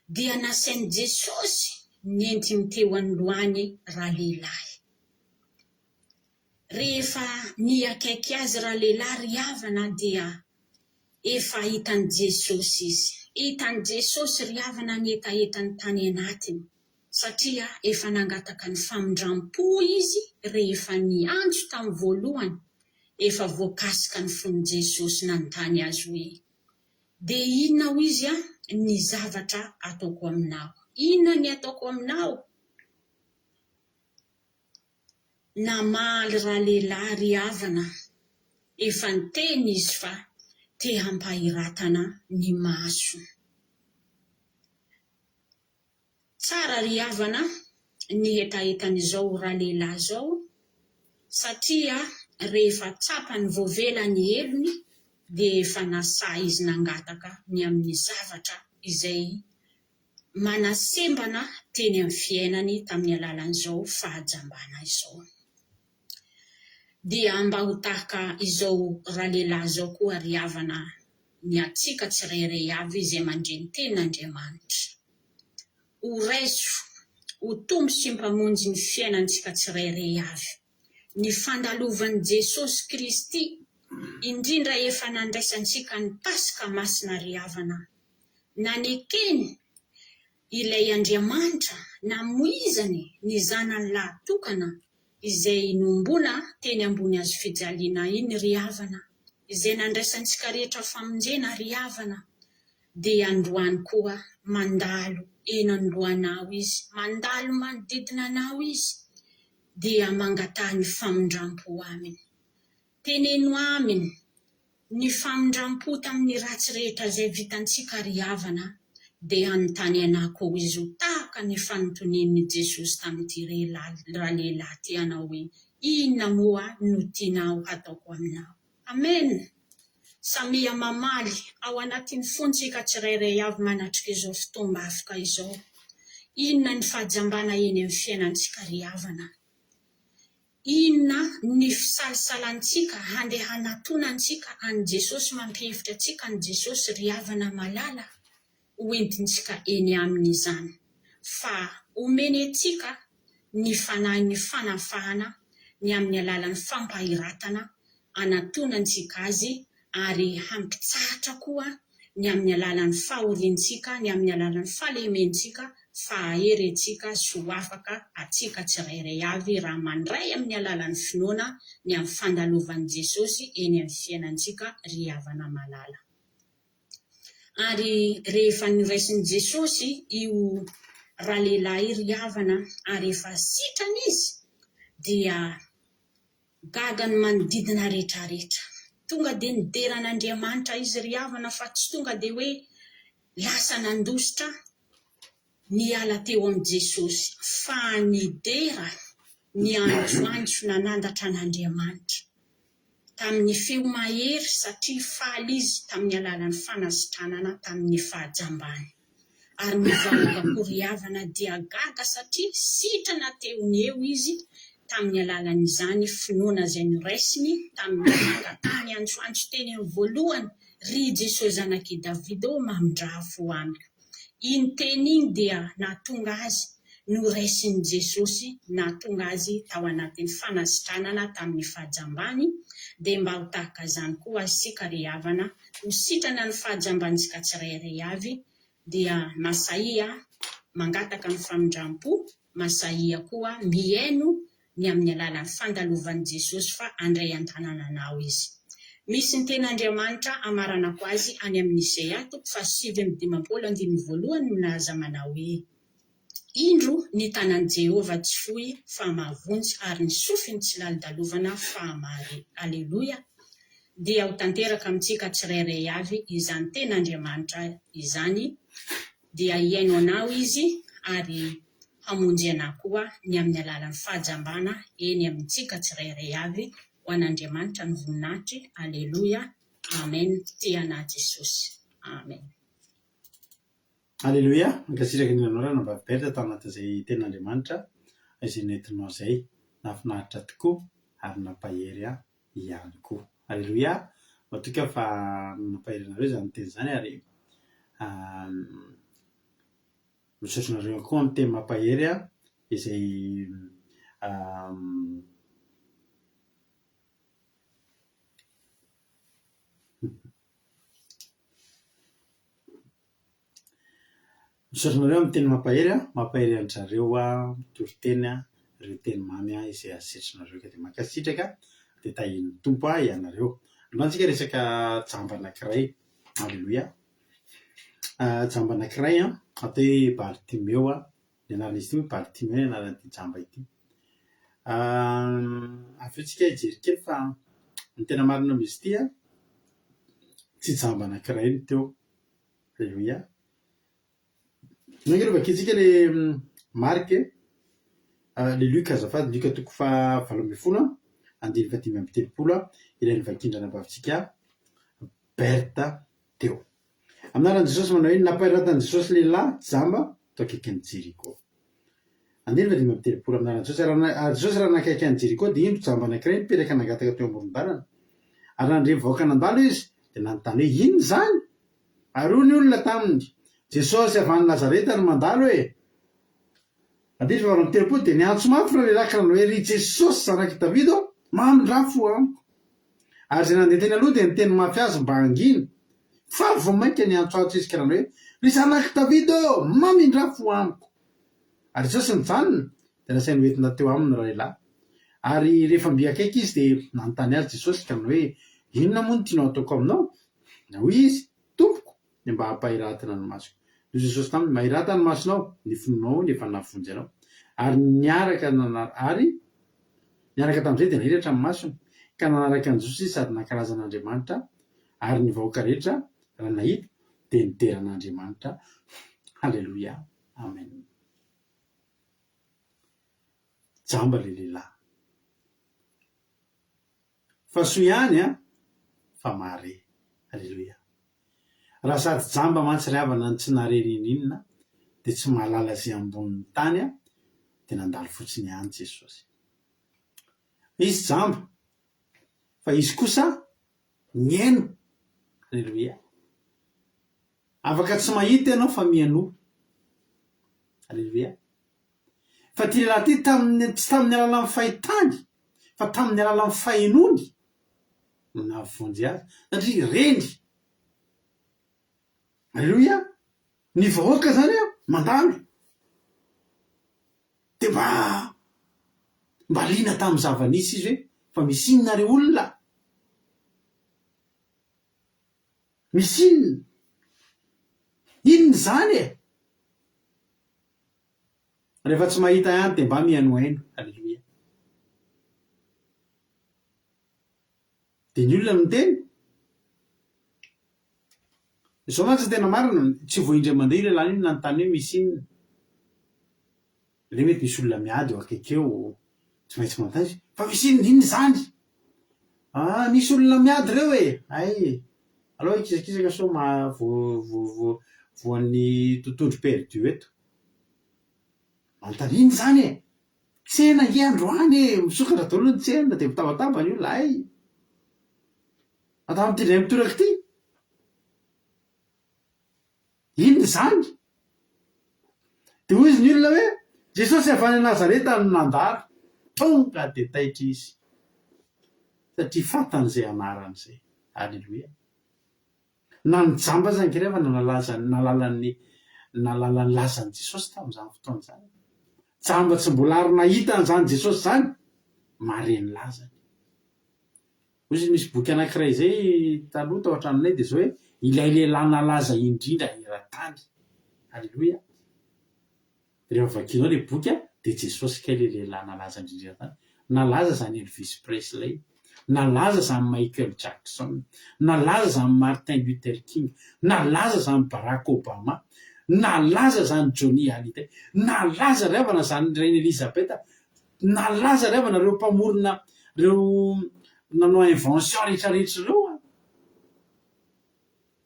Dia nasain'i Jesosy nenty miteo anoloany rahalehilahy. Rehefa niakaiky azy rahalehilahy ry havana dia efa hitan'i Jesosy izy. Hitan'i Jesosy ry havana ny etaetany tany anatiny. Satria efa nangataka ny famindram-po izy rehefa ny andro tamin'ny voalohany efa voakasika ny fon'i Jesosy nanontany azy hoe de inona ho izy ny zavatra ataoko aminao? Inona ny ataoko aminao? Namaly rahalehilahy ry havana, efa niteny izy fa te hampahiratana ny maso. Tsara ry havana ny etaetan'izao rahalehilahy zao, satria rehefa tsapany voavelany helony dia efa nasahy izy nangataka ny amin'ny zavatra izay manasembana teny amin'ny fiainany tamin'ny alalan'izao fahajambana izao. Dia mba ho tahaka izao rahalehilahy zao koa ry havana ny atsika tsirairay avy izay mandre ny tenin'Andriamanitra. Ho raiso, ho tombo sy mpamonjy ny fiainantsika tsirairay avy. Ny fandalovan'i Jesosy Kristy, indrindra efa nandraisantsika ny Pasika masina ry havana. Nanekeny ilay Andriamanitra namoizany ny zanany lahatokana izay nombona teny ambony azo fijaliana iny ry havana, izay nandraisantsika rehetra famonjena ry havana. Dia androany koa mandalo eny anoloanao izy, mandalo manodidina anao izy, dia mangatah ny famindram-po aminy. Teneno aminy ny famindram-po tamin'ny ratsy rehetra izay vitantsika ry havana, dia anontany anako izy ho tahaka ny fanontanian'i Jesosy tamin'ity rahalehilahy ty anao hoe inona moa no tianao ataoko aminao? Amen. Samia mamaly ao anatin'ny fontsika tsirairay avy manatrika izao fotoam-bafika izao. Inona ny fahajambana eny amin'ny fiainantsika ry havana? Inona ny fisalisalantsika handeha hanatonantsika an'i Jesosy, mampihevitra antsika an'i Jesosy ry havana malala? Hoentintsika eny amin'izany. Fa omeny antsika ny fanahy ny fanafahana ny amin'ny alalan'ny fampahiratana, anatonantsika azy ary hampitsahatra koa ny amin'ny alalan'ny fahoriantsika, ny amin'ny alalan'ny falementsika, faherentsika sy ho afaka atsika tsirairay avy raha mandray amin'ny alalan'ny finoana ny amin'ny fandalovan'i Jesosy eny amin'ny fiainantsika ry havana malala. Ary rehefa niraisin'i Jesosy io rahalehilahy ry havana ary efa sitrany izy, dia gaga ny manodidina rehetrarehetra. Tonga dia nideran'Andriamanitra izy ry havana, fa tsy tonga dia hoe lasa nandositra niala teo amin'ny Jesosy, fa nidera ny androandro nanandatra an'Andriamanitra tamin'ny feo mahery, satria faly izy tamin'ny alalan'ny fanasitranana tamin'ny fahajambany. Ary ny vahoaka koa ry havana dia gaga, satria sitrana teo ny eo izy tamin'ny alalan'izany finoana izay noraisiny tamin'ny mangatany androandro teny amin'ny voalohany, ry Jesosy zanaky Davido mamindra-fo amiko. Iny teny iny dia nahatonga azy noraisin'i Jesosy, nahatonga azy tao anatin'ny fanasitranana tamin'ny fahajambany. Dia mba ho tahaka izany koa isika ry havana, ho sitrana ny fahajambantsika tsirairay avy, dia Masaia mangataka ny famindrampo, Masaia koa mihaino ny amin'ny alalan'ny fandalovan'i Jesosy fa andray an-tanànanao izy. Misy ny ten'Andriamanitra amaranako azy any amin'ny Isaia 7:12 milaza manao hoe: indro ny tanan'i Jehova tsy fohy fa mahavonjy ary ny sofiny tsy lalidalovana fa mare. Aleloia. Dia ho tanteraka amintsika tsirairay avy izany ten'Andriamanitra izany, dia hiaino anao izy ary hamonjy anao koa ny amin'ny alalan'ny fahajambana eny amintsika tsirairay avy ho an'Andriamanitra ny voninahitry. Aleloia. Amen. Tiana Jesosy. Amen. Aleloia. Ankasitraka ny nanorana mba berta tao anatin'izay ten'Andriamanitra izay nentinao izay, nafinahitra tokoa ary nampahery ihany koa. Aleloia. Matoka fa nampahery anareo izany teny izany ary misaotra anareo koa amin'ny teny mampahery izay misaotra anareo amin'ny teny mampahery an-jareo toriteny ireo teny mamy izay asetrinareo ka dia mankasitraka dia tahin'ny tompo ianareo. Androantsika resaka jamba anankiray. Aleloia. Jamba anankiray atao hoe Bartimeo, ny anaran'izy ity hoe Bartimeo ny anaran'ity jamba ity. Avy eo tsika hijery kely fa ny tena marina amin'izy ity tsy jamba anankiray ny teo. Aleloia. Nangero vakitsika le Marque, le Luc azafady, Luc 7:20-5:30 ilay nivakindrana bavintsika Berta teo. Aminaran'i Jesosy manao hoe nampahiratan'i Jesosy lehilahy jamba tao akaikin'ny Jeriko. 5:30 aminaran'i Jesosy. Jesosy raha nakaiky an'i Jeriko dia indro jamba anankiray nipetraka nangataka teo amoron-dalana. Ary nandreny vahoaka nandalo izy dia nanontany hoe inona izany? Ary hoy ny olona taminy: Jesosy avy any Nazareta no mandalo e. Andisy 30 dia niantso mafy raha lehilahy ka nanao hoe ry Jesosy zanaky Davida mamindrafo amiko. Ary izay nandeha teny aloha dia niteny mafy azy mba hangina. Fa vao mainka niantsoantso izy ka nanao hoe ry zanaky Davida mamindrafo amiko. Ary Jesosy nijanona dia nasainy hoentina teo aminy raha lehilahy. Ary rehefa mby akaiky izy dia nanontany azy Jesosy ka nanao hoe inona moa no tianao ataoko aminao? Hoy izy: tompoko, dia mba hampahiratana ny masoko. Noho Jesosy taminy: mahirata ny masonao, ny fononao nefa nahafonjy anao. Ary niaraka tamin'izay dia nahiratra amin'ny masony ka nanaraka an'i Jesosy sady nankalaza an'Andriamanitra. Ary ny vahoaka rehetra raha nahita dia nideran'Andriamanitra. Halleluia. Amen. Jamba le lehilahy. Fa soa ihany fa mare. Halleluia. Raha sady jamba mantsy ry havana ny tsy nareny inona dia tsy mahalala izay ambonin'ny tany dia nandalo fotsiny ihany Jesosy. Izy jamba fa izy kosa mihaino. Halleluia. Afaka tsy mahita ianao fa mihaino. Halleluia. Fa ty lehilahy ty tsy tamin'ny alalan'ny fahitany fa tamin'ny alalan'ny fahenony no nahavonjy azy satria reny. Halleluia. Ny vahoaka zany mandalo dia mba liana tamin'ny zava-nisy izy hoe fa misy inona re olona, misy inona zany rehefa tsy mahita ihany dia mba mihainohaino. Halleluia. dia ny olona miteny izao mantsy tena marina, tsy voaindray mandeha io lehilahy io nanontany hoe misy inona. Le mety misy olona miady eo akaikeo tsy maintsy manontany izy: fa misy inona zany? Misy olona miady reo ay aloha ikizakizaka so voan'ny tontondro perdu eto. Manontany inona zany tsena nge androany misokatra daholo ny tsena dia mitabataba ny olona ay atao amin'ity indray mitoraka ity. Inona zany? Dia hoy izy ny olona hoe Jesosy avy any Nazareta no nandalo. Tonga dia taitra izy satria fantan'izay anaran'izay. Halleluia. Na ny jamba aza ankery fa nalalan'ny nalala ny lazany Jesosy tamin'izany fotoana zany. Jamba tsy mbola ary nahita an'izany Jesosy zany, mareny lazany. Ozy misy boky anankiray zay taloha tao an-tranonay dia zao hoe ilay lehilahy nalaza indrindra eran-tany. Halleloia. Rehefa vakianao le boky dia Jesosy kay le lehilahy nalaza indrindra eran-tany. Nalaza zany Elvis Presley, nalaza zany Michael Jackson, nalaza zany Martin Luther King, nalaza zany Barack Obama, nalaza zany Johnny Hallyday, nalaza revana zany Reine Elisabeth, nalaza revana reo mpamorona reo nanao invention rehetrarehetra reo.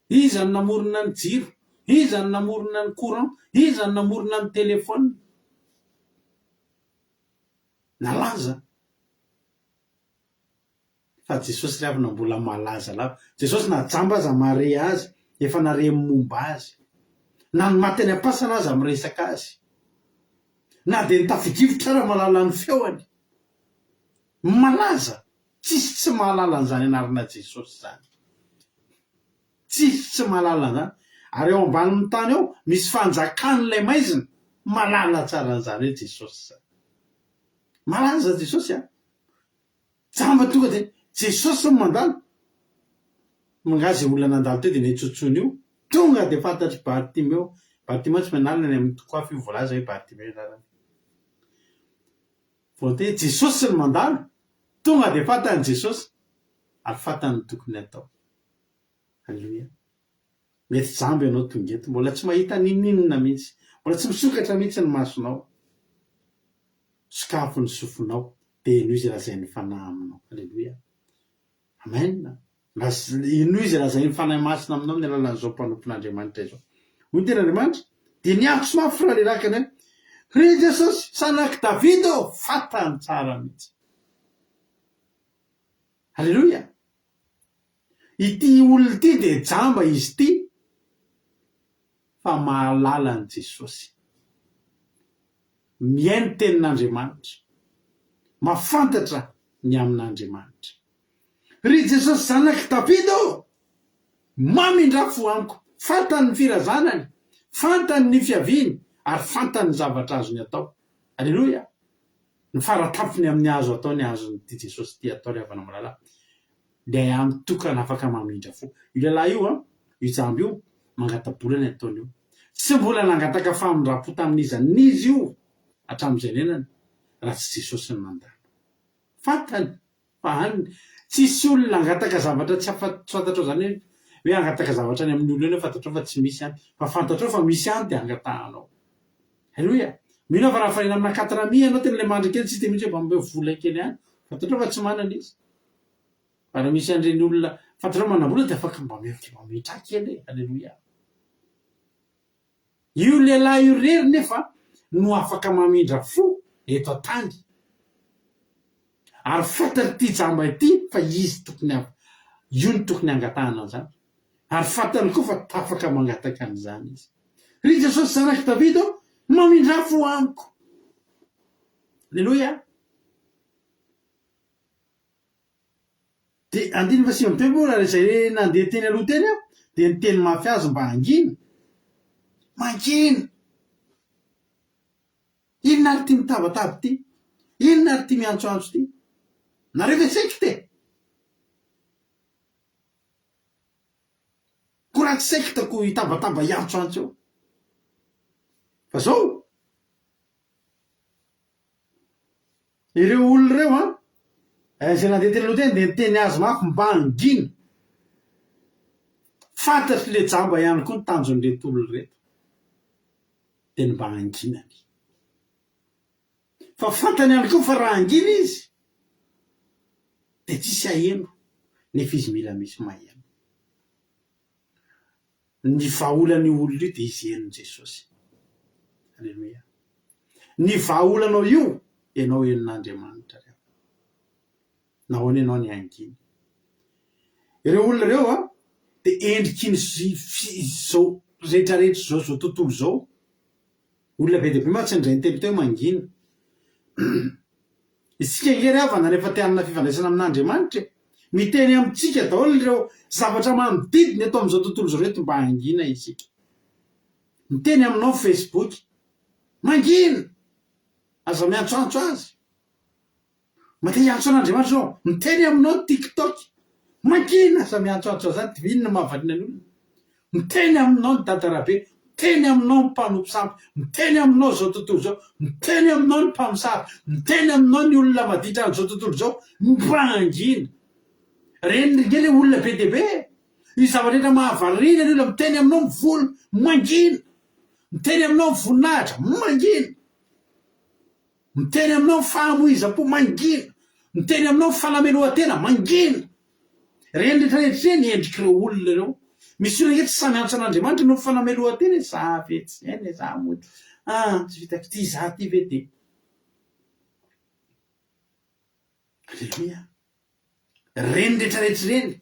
Izy zany namorona ny jiro, izy zany namorona ny courant, izy zany namorona ny telefona. Nalaza. Fa Jesosy ry avana mbola malaza lava. Jesosy najamba aza mare azy, efa nare momba azy. Na ny maty any am-pasana aza miresaka azy. Na dia nitafidivotra raha malala ny feoany. Malaza. Tsisy tsy mahalala an'izany anarana Jesosy zany. Tsisy tsy mahalala an'izany. Ary eo ambanin'ny tany eo misy fanjakan'ilay maizina. Malala tsara an'izany hoe Jesosy zany. Malaza Jesosy a. Jamba tonga dia Jesosy ny mandalo. Mangazy olona nandalo teo dia netsotsoiny io. Tonga dia fantatry Bartimeo. Bartimeo tsy manalina ny amin'ny tokoafy io voalaza hoe Bartimeo anarany. Voatery Jesosy ny mandalo. Tonga dia fantany Jesosy ary fantany tokony atao. Halleluia. Mety jamba ianao tonga eto, mbola tsy mahita ninninina mihitsy, mbola tsy misokatra mihitsy ny masonao. Sokafo ny sofonao dia ino izy lazay ny fanahy aminao. Halleluia. Amen. Ino izy lazay ny fanahy masina aminao ny alalan'izao mpanompon'Andriamanitra izao. Hoy ny ten'Andriamanitra dia niako somafy raha leraka ny Ry Jesosy sanaky Davida fatany tsara mihitsy. Halleluia. Ity olona ity dia jamba izy ity fa mahalala ny Jesosy. Mihaino tenin'Andriamanitra. Mafantatra ny amin'Andriamanitra. Ry Jesosy zanaky Davida, mamindra fo amiko. Fantany ny firazanany, fantany ny fiaviany, ary fantany ny zavatra azony atao. Halleluia. Ny faratapony amin'ny azo atao ny azon'ity Jesosy ity atao ry havana malala. Dia amin'ny tokana afaka mamindra fo. Io lehilahy io io jamby io mangatabolana ataony io. Tsy mbola nangataka famindram-po tamin'izy io hatramin'izay nenany raha tsy Jesosy ny mandalo. Fantany fa any tsisy olona nangataka zavatra tsy fantatrao zany hoe angataka zavatra any amin'ny olona eo fantatrao fa tsy misy any, fa fantatrao fa misy any dia angatahanao. Halleluia. Mino fa raha farina amina 4 000 ianao tena ilay mandry kely tsy dia mihitsy mba mbe vola kely any. Fantatrao fa tsy manana izy. Fa raha misy an'ireny olona fantatrao manam-bola dia afaka mba mitra kely. Halleluia. Io lehilahy io rery nefa no afaka mamindra fo eto an-tany. Ary fantatra ity jamba ity fa izy tokony io ny tokony angatahana an'izany. Ary fantany koa fa afaka mangataka an'izany izy. Ry Jesosy zanaky Davida, mamindra fo amiko. Halleluia. Dia andiny fa 7 moa raha izay nandeha teny aloha teny aho dia ny teny mafy azy mba hangina. Mangina. Inona ary ty mitabataba ity? Inona ary ty miantsoantso ity? Nareo ve saiko te? Koa tsy saiko tako hitabataba iantsoantso eo. Fa zao ireo olona ireo izay nandeha teny aloha teny dia nyteny azy mafy mba hangina. Fantatry le jamba ihany koa ny tanjon'ireto olona reto. Dia ny mba hanginany. Fa fantany ihany koa fa raha hangina izy dia tsisy aheno nefa izy mila misy maheno. Ny vahaolan'io olona io dia izy henon Jesosy. Halleluia. Ny vahaolanao io ianao henon'Andriamanitra. Nahoana ianao ny hangina. Ireo olona ireo dia endriky ny zao rehetrarehetra zao tontolo zao. Olona be dia be matsy indray ny telo teo mangina. Isika ngery havana rehefa te hanana fifandraisana amin'Andriamanitra, miteny amintsika daholo ireo zavatra manodidina eto amin'izao tontolo zao reto mba hangina isika. miteny aminao Facebook, mangina aza miantsoantso azy. Mate hiantso an'Andriamanitra zao, miteny aminao TikTok, mangina aza miantsoantso azy. Ty inona mahavariana ny olona? Miteny aminao ny dadarabe, miteny aminao ny mpanompo sampy, miteny aminao zao tontolo zao, miteny aminao ny mpamosavy, miteny aminao ny olona maditra an'izao tontolo zao, mangina. Reny le olona be dia be, i zavarehetra mahavarina ny olona, miteny aminao mivolo, mangina. Miteny aminao voninahitra, mangina. Miteny aminao fahamoiza-po, mangina. Miteny aminao falameloa-tena, mangina. Reny rehetrarehetra ny endrik'ireo olona ireo. Misy olona tsy samy antso an'Andriamanitra no falameloa-tena, za vetsy eny za mody. Tsy vitako ty za ty vety. Aleluia. Reny rehetrarehetra reny.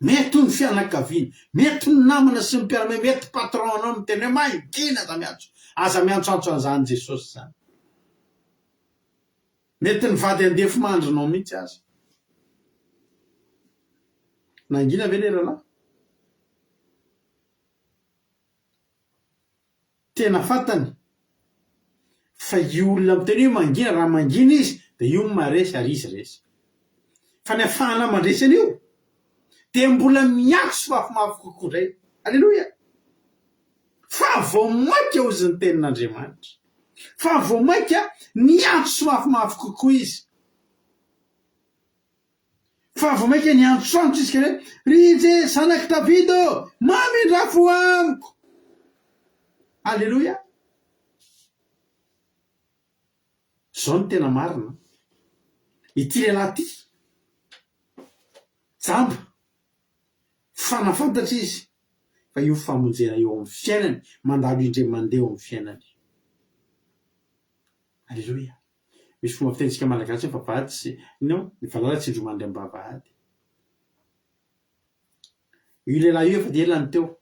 Mety ny fianakaviana, mety ny namana sy ny mpiaramiana, mety patron anao miteny hoe mangina aza miantso. Aza miantsoantso an'izany Jesosy zany. Mety ny vady andefo mandronao mihitsy aza. Nangina ve le rahalahy? Tena fantany fa io olona miteny hoe mangina, raha mangina izy dia io maresy ary izy resy. Fa ny afahana mandresy an'io dia mbola miakso mafimafy kokoa izay. Aleloia. Fa vao maika ozy ny tenin'Andriamanitra, fa vao maika niantso mafimafy kokoa izy, fa vao maika niantsoantso izy kare, ry je zanaky Davido, mamindrafo amiko. Aleloia. Zao ny tena marina. Ity lehilahy ty jamba fa nafantatra izy fa io famonjena eo amin'ny fiainany, mandalo indray mandeha eo amin'ny fiainany. Aleloia. Misy fomba fitentsika malagasy hoe vavahady sy no ny valala tsy indro mandeha am-bavahady. Io lehilahy io efa dia elany teo.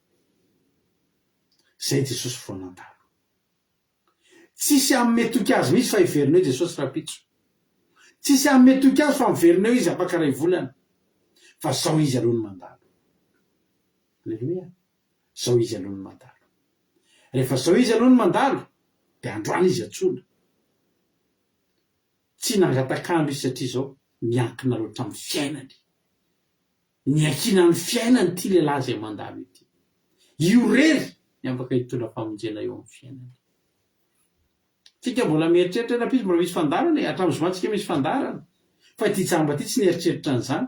Zay Jesosy vao nandalo. Tsisy amin'ny metoky azy misy fa iverineo Jesosy rapitso. Tsisy amin'ny metoky azy fa miverineo izy apaka ray volana. Fa zao izy aloha ny mandalo. Aleluia. Zao izy aloha ny mandalo. Rehefa zao izy aloha ny mandalo dia androany izy atsoina. Tsy nangatakandro izy satria zao miankina loatra amin'ny fiainany. Niankina amin'ny fiainany ty lehilahy zay mandalo ity. Io rery ny afaka hitondra famonjena eo amin'ny fiainany. Tsika mbola mieritreritra rapizy mbola misy fandarana, hatramin'ny zomantsika misy fandarana. Fa ity jamba ity tsy nieritreritra an'izany.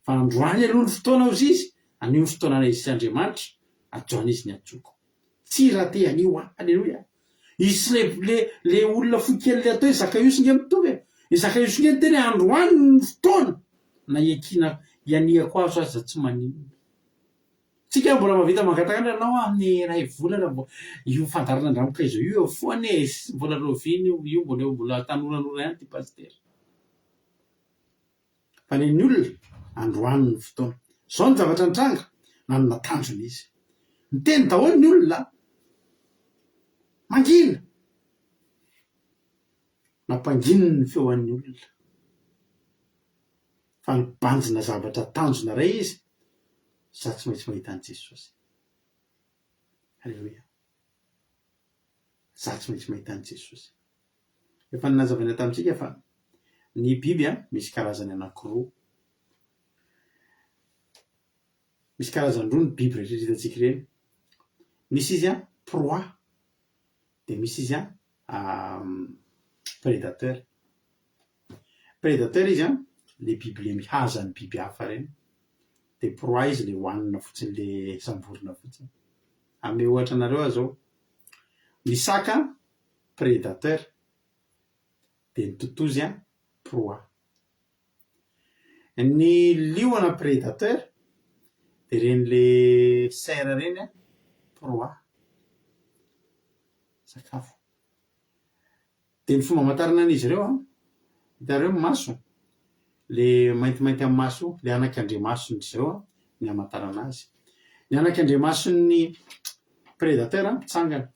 Fa androany aloha ny fotoana ozy izy, anio ny fotoana izy Andriamanitra, ajoany izy ny atsoko. Tsy raha te anio aleluia. Isy le olona fokely le atao Zakaiosy nge mitovy. Zakaiosy nge teny androany ny fotoana na iakina ianiako azo aza tsy maninona. Tsika mbola mavita mangatakandra anao amin'ny ray volana io fandarana andramoka izao io eo foane mbola roviny io mbola tanoranora ihany ty pasitera. Fa ny olona androany ny fotoana. Zao ny zavatra nitranga nanana tanjona izy. Miteny daholo ny olona mangina. Nampangininy ny feoan'ny olona. Fa nibanjina zavatra tanjona ray izy. Za tsy maintsy mahita an' Jesosy. Aleluia. Za tsy maintsy mahita an' Jesosy. Efa ninazavana tamintsika fa ny biby misy karazany anankiroa. Misy karazany roa ny biby rehetra hitantsika ireny. Misy izy proie, dia misy izy prédateur. Prédateur izy le biby le mihaza ny biby hafa reny. Dia proie izy le hohanina fotsiny, le samborina fotsiny. Ame ohatra anareo zao ny saka prédateur dia ny totozy proie. Ny liona prédateur dia reny le serre reny proie, sakafo. Dia ny fomba amantarana an'izy ireo hitareo maso, le maintimainty amin'ny maso, le anak'Andriamasony izy ireo ny amantarana azy. Ny anak'Andriamason'ny prédateur mitsangana.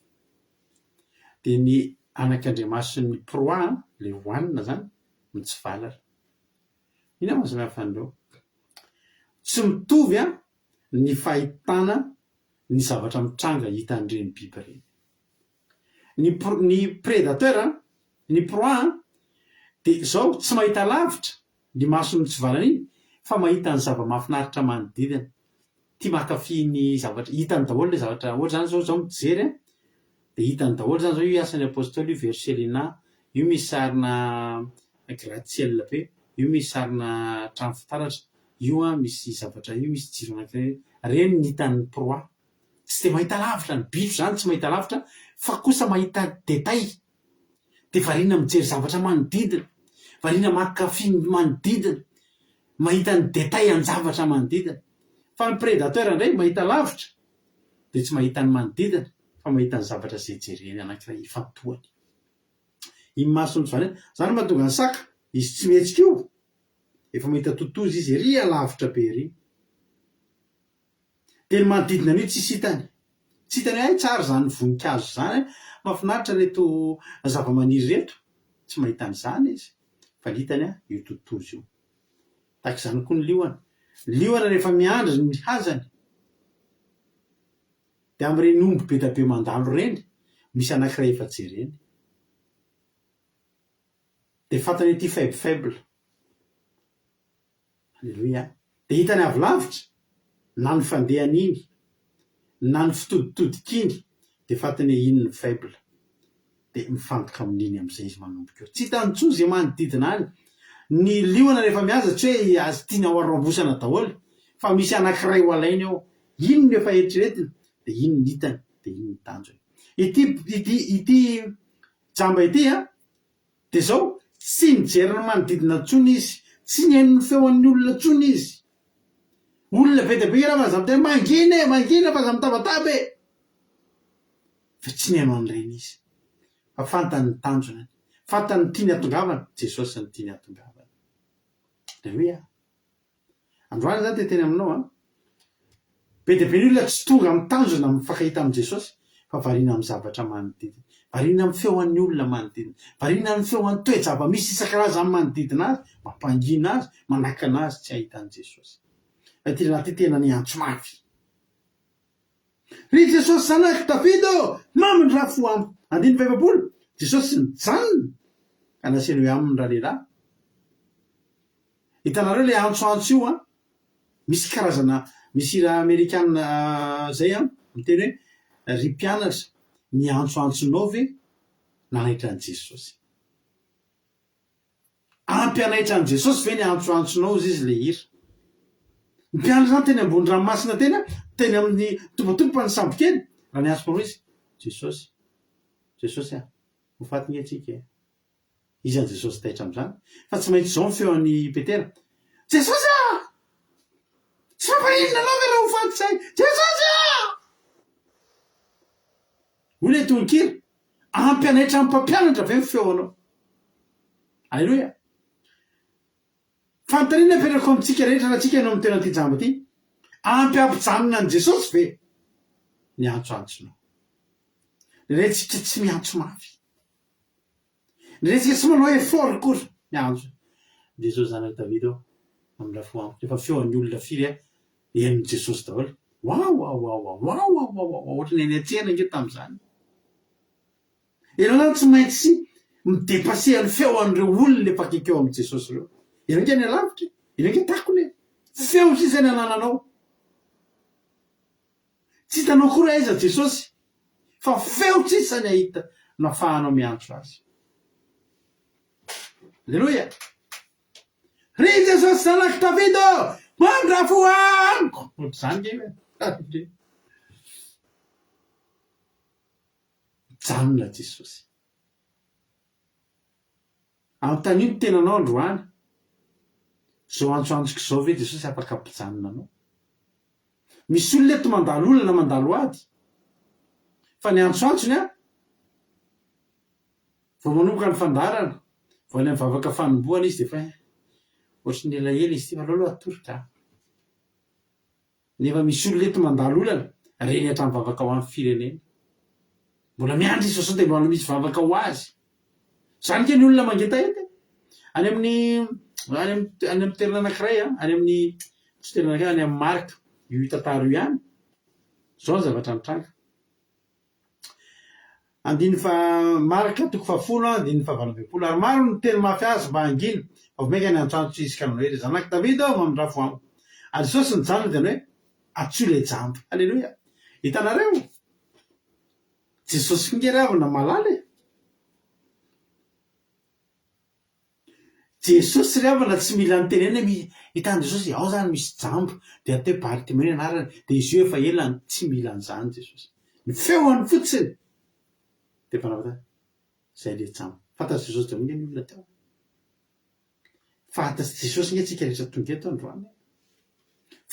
Dia ny anak'Andriamason'ny proie le hohanina zany mitsivalana. Ina mahasamihafa an'ireo? Tsy mitovy ny fahitana ny zavatra mitranga hitan'ireny biby reny. Ny prédateur, ny proie de zao tsy mahita lavitra ny masony tsy valana iny fa mahita ny zava-mahafinaritra manodidina, tia mankafy ny zavatra hitany daholo le zavatra. Ohatra zany zao mijery de hitany daholo zany zao io asan'ny apôstôly io verselina, io misy sarina gratte-ciel be, io misy sarina trano fitaratra, io misy zavatra, io misy jiro anankiray, reny ny hitan'ny proie. Tsy de mahita lavitra ny biby zany, tsy mahita lavitra fa kosa mahita détail, de variana mijery zavatra manodidina, variana mankafy ny manodidina, mahita ny détail any zavatra manodidina. Fa ny prédateur indray mahita lavitra de tsy mahita ny manodidina fa mahita ny zavatra zay jereny anankiray ifantohany. Iny masony zany mahatonga ny saka izy tsy mihetsika io, efa mahita totozy izy ry alavitra be ry, de ny manodidina an'io tsisy hitany, tsy hitany hoe tsara zany voninkazo zany, mahafinaritra reto zava-maniry reto, tsy mahita an'izany izy fa hitany io totozy io. Tahaka izany koa ny liona. Ny liona rehefa miandry ny hazany de am'ireny omby be da be mandalo reny misy anankiray efa jereny, de fantany ity faible. Alleluia. De hitany avy lavitra na ny fandehany iny na ny fitoditodikiny de fantany iny ny faible, de mifantoka amin'iny am'izay izy manomboka eo. Tsy hitany intsony zay manodidina any. Ny liona rehefa mihaza tsy hoe azy tiany aroambosana daholo fa misy anankiray ho alainy ao, iny no efa eritreretina de iny ny hitany, de iny ny tanjony. Ity jamba ity de zao tsy mijery ny manodidina intsony izy, tsy nihaino ny feon'ny olona intsony izy. Olona be dia be raha fa zamiteny mangina fa za mitabataba fa tsy nihaino an'ireny izy, fa fantany ny tanjony, fantany ny tiany hatongavana. Jesosy ny tiany hatongavana. Alleluia. Androany zany teteny aminao be dia be ny olona tsy tonga amin'ny tanjona mifankahita amin'i Jesosy fa variana amin'ny zavatra manodidina, variana amin'ny feon'ny olona manodidina, variana amin'ny feon'ny toe-java misy isan-karazany manodidina azy, mampangina azy, manakana azy tsy ahitany Jesosy. Ity raha tena ny antso mafy. Ry Jesosy zanak'i Davida, maminy rafo amiko. 120 Jesosy nijanona ka naseny hoe aminy raha lehilahy. Hitanareo le antsoantso io misy karazana, misy raha amerikanina zay miteny hoe ry mpianatra, ny antsoantsonao ve nanaitra an' Jesosy? Ampianaitra an' Jesosy ve ny antsoantsonao izy le hira? Ny mpianatra zany teny ambony ranomasina teny amin'ny tompatompany sambo kely, raha ny antso izy Jesosy, Jesosy ho fatiny atsika. Izy an' Jesosy taitra am'izany, fa tsy maintsy zao ny feon'ny Petera, Jesosy tsy mampaninona anao ve raha ho faty zay, Jesosy ole tononkira, ampianaitra amin'ny mpampianatra ve ny feonao? Alleluia. Fanontaniana apetrako amintsika rehetra raha tsika ianao amin'ny tena ty jamba ty, ampiampijanona an' Jesosy ve ny antsoantsonao? Ny rentsika tsy miantso mafy, ny rentsika tsy manao effort kosa miantso Jesosy zanak'i Davida amin'ny lafo amiko, rehefa feon'ny olona firy henon'i Jesosy daholo. Ohatry ny any an-tsena inge tamin'izany. Ianao zany tsy maintsy midepase ny feon'ireo olona efa akaiky eo amin'i Jesosy reo. Ianao nge ny alavitra, ianao nge takony, feo sisa ny anananao. Tsy hitanao koa aiza Jesosy, fa feo sisa ny ahita no ahafahanao miantso azy. Alleluia. Ry Jesosy zanak'i Davida, mandrafo amiko. Ohatr'izany nge mijanona Jesosy. Amin'ny tany io tenanao androany, zao antsoantsika zao ve Jesosy afaka ampijanona anao? Misy olona eto mandalo olona mandalo ady, fa ny antsoantsony vao manomboka ny fandarana, vao any mivavaka fanomboana izy de fa ohatry ny elaela izy ty fa aloha atoroka. Nefa misy olona eto mandalo olana, reny hatrany mivavaka ho amin'ny firenena. Mbola miandry izy sao de mbola misy vavaka ho azy. Zany ke ny olona mangeta ety any amin'ny toerana anankiray, any amin'ny toerana anankiray, any amin'ny Marka io tantara io ihany, zao ny zavatra nitranga andiny fa marika toko fafolo andiny fa valopolo ary maro ny teny mafy azy mba angina fa vomeka ny antrano tsy izy ka hoe zanaky Davida ao mamindrafo amiko ary Jesosy ny janony dia hoe atsoy le jambo alleloia hitanareo Jesosy fingeravana malala Jesosy ryavana tsy mila nytenena hitany Jesosy ao zany misy jambo dia ateo Bartimeo anarany dia izy io efa elany tsy mila an'izany Jesosy ny feoany fotsiny dia mpanavata zay le jambo fantatry Jesosy dia minge ny olona teo fantatry Jesosy nge tsika rehetra tonga eto androany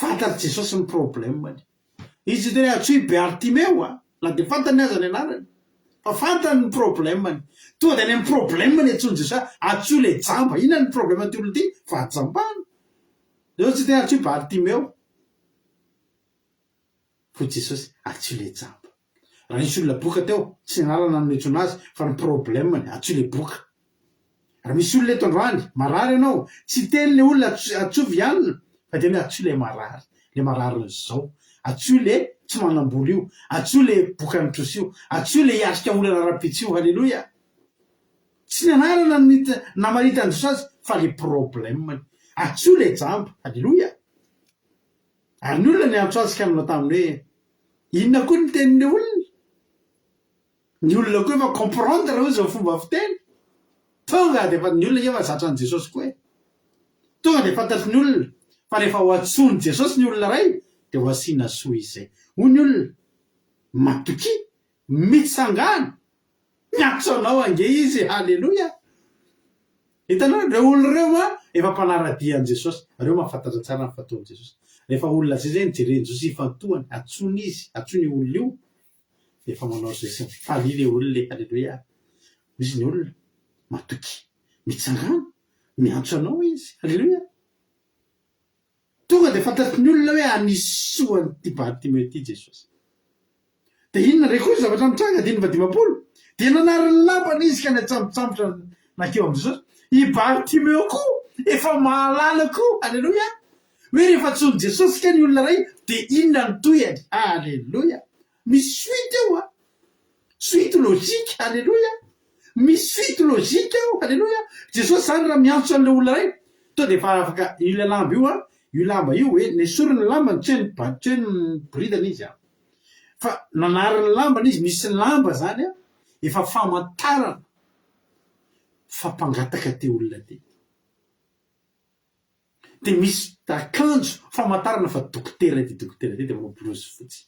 fantatry Jesosy ny problemany izy tena atsoy Bartimeo la dia fantany aza ny anarany fa fantany ny problemany tonga dia ny problemany atsony Jesosy atsoy le jamba inona ny problemany ty olona ty fa ajambana eo tsy tena atsoy Bartimeo fo Jesosy atsoy le jamba raha nisy olona boka teo tsy nanarana nometsona azy fa ny problemany atsoy le boka raha misy olona eto androany marary ianao tsy teny le olona atsovy ihanina fa dia hoe atsoy le marary zao atsoy le tsy manam-bola io atsoy le boka ny troso io atsoy le hiatrika olana rapitsy io halleloia tsy nanarana namaritany Jesosy fa le problemany atsoy le jamba halleloia ary ny olona ny antso azy ka nanao taminy hoe inona koa ny tenin'ny olona ny olona koa efa comprendre hoe zao fomba fiteny tonga dia efa ny olona efa zatra ny Jesosy koa tonga dia fantatry ny olona fa rehefa ho atsony Jesosy ny olona ray dia ho asiana soa izay hoy ny olona matoky mitsangana miatso anao ange izy halleloia hitanao reo olona reo efa mpanaradian'i Jesosy reo mahafantatra tsara ny fataon'i Jesosy rehefa olona zay zay nijereny Jesosy ifantohany atsony izy atsony olona io dia efa manao zay faly le olona halleloia misy ny olona matoky mitsangana miantso anao izy halleloia tonga dia fantatry ny olona hoe anisoany ty Bartimeo ty Jesosy dia inona re koa zavatra mitranga diny vadimapolo dia nanariny lambany izy ka natsambotra nakeo am' Jesosy i Bartimeo koa efa mahalala koa halleloia hoe rehefa tsony Jesosy ka ny olona ray dia inona ny toyany halleloia misy suite eo suite logika halleloia misy suite logika eo halleloia Jesosy zany raha miantso an'le olona ray to dia efa afaka io lamba io lamba io hoe nesoriny lambany tsy hoe ny bridana izy fa nanariny lambany izy misy lamba zany efa famantarana fampangataka ty olona ty dia misy akanjo famantarana fa dokotera ty dia manao blouse fotsy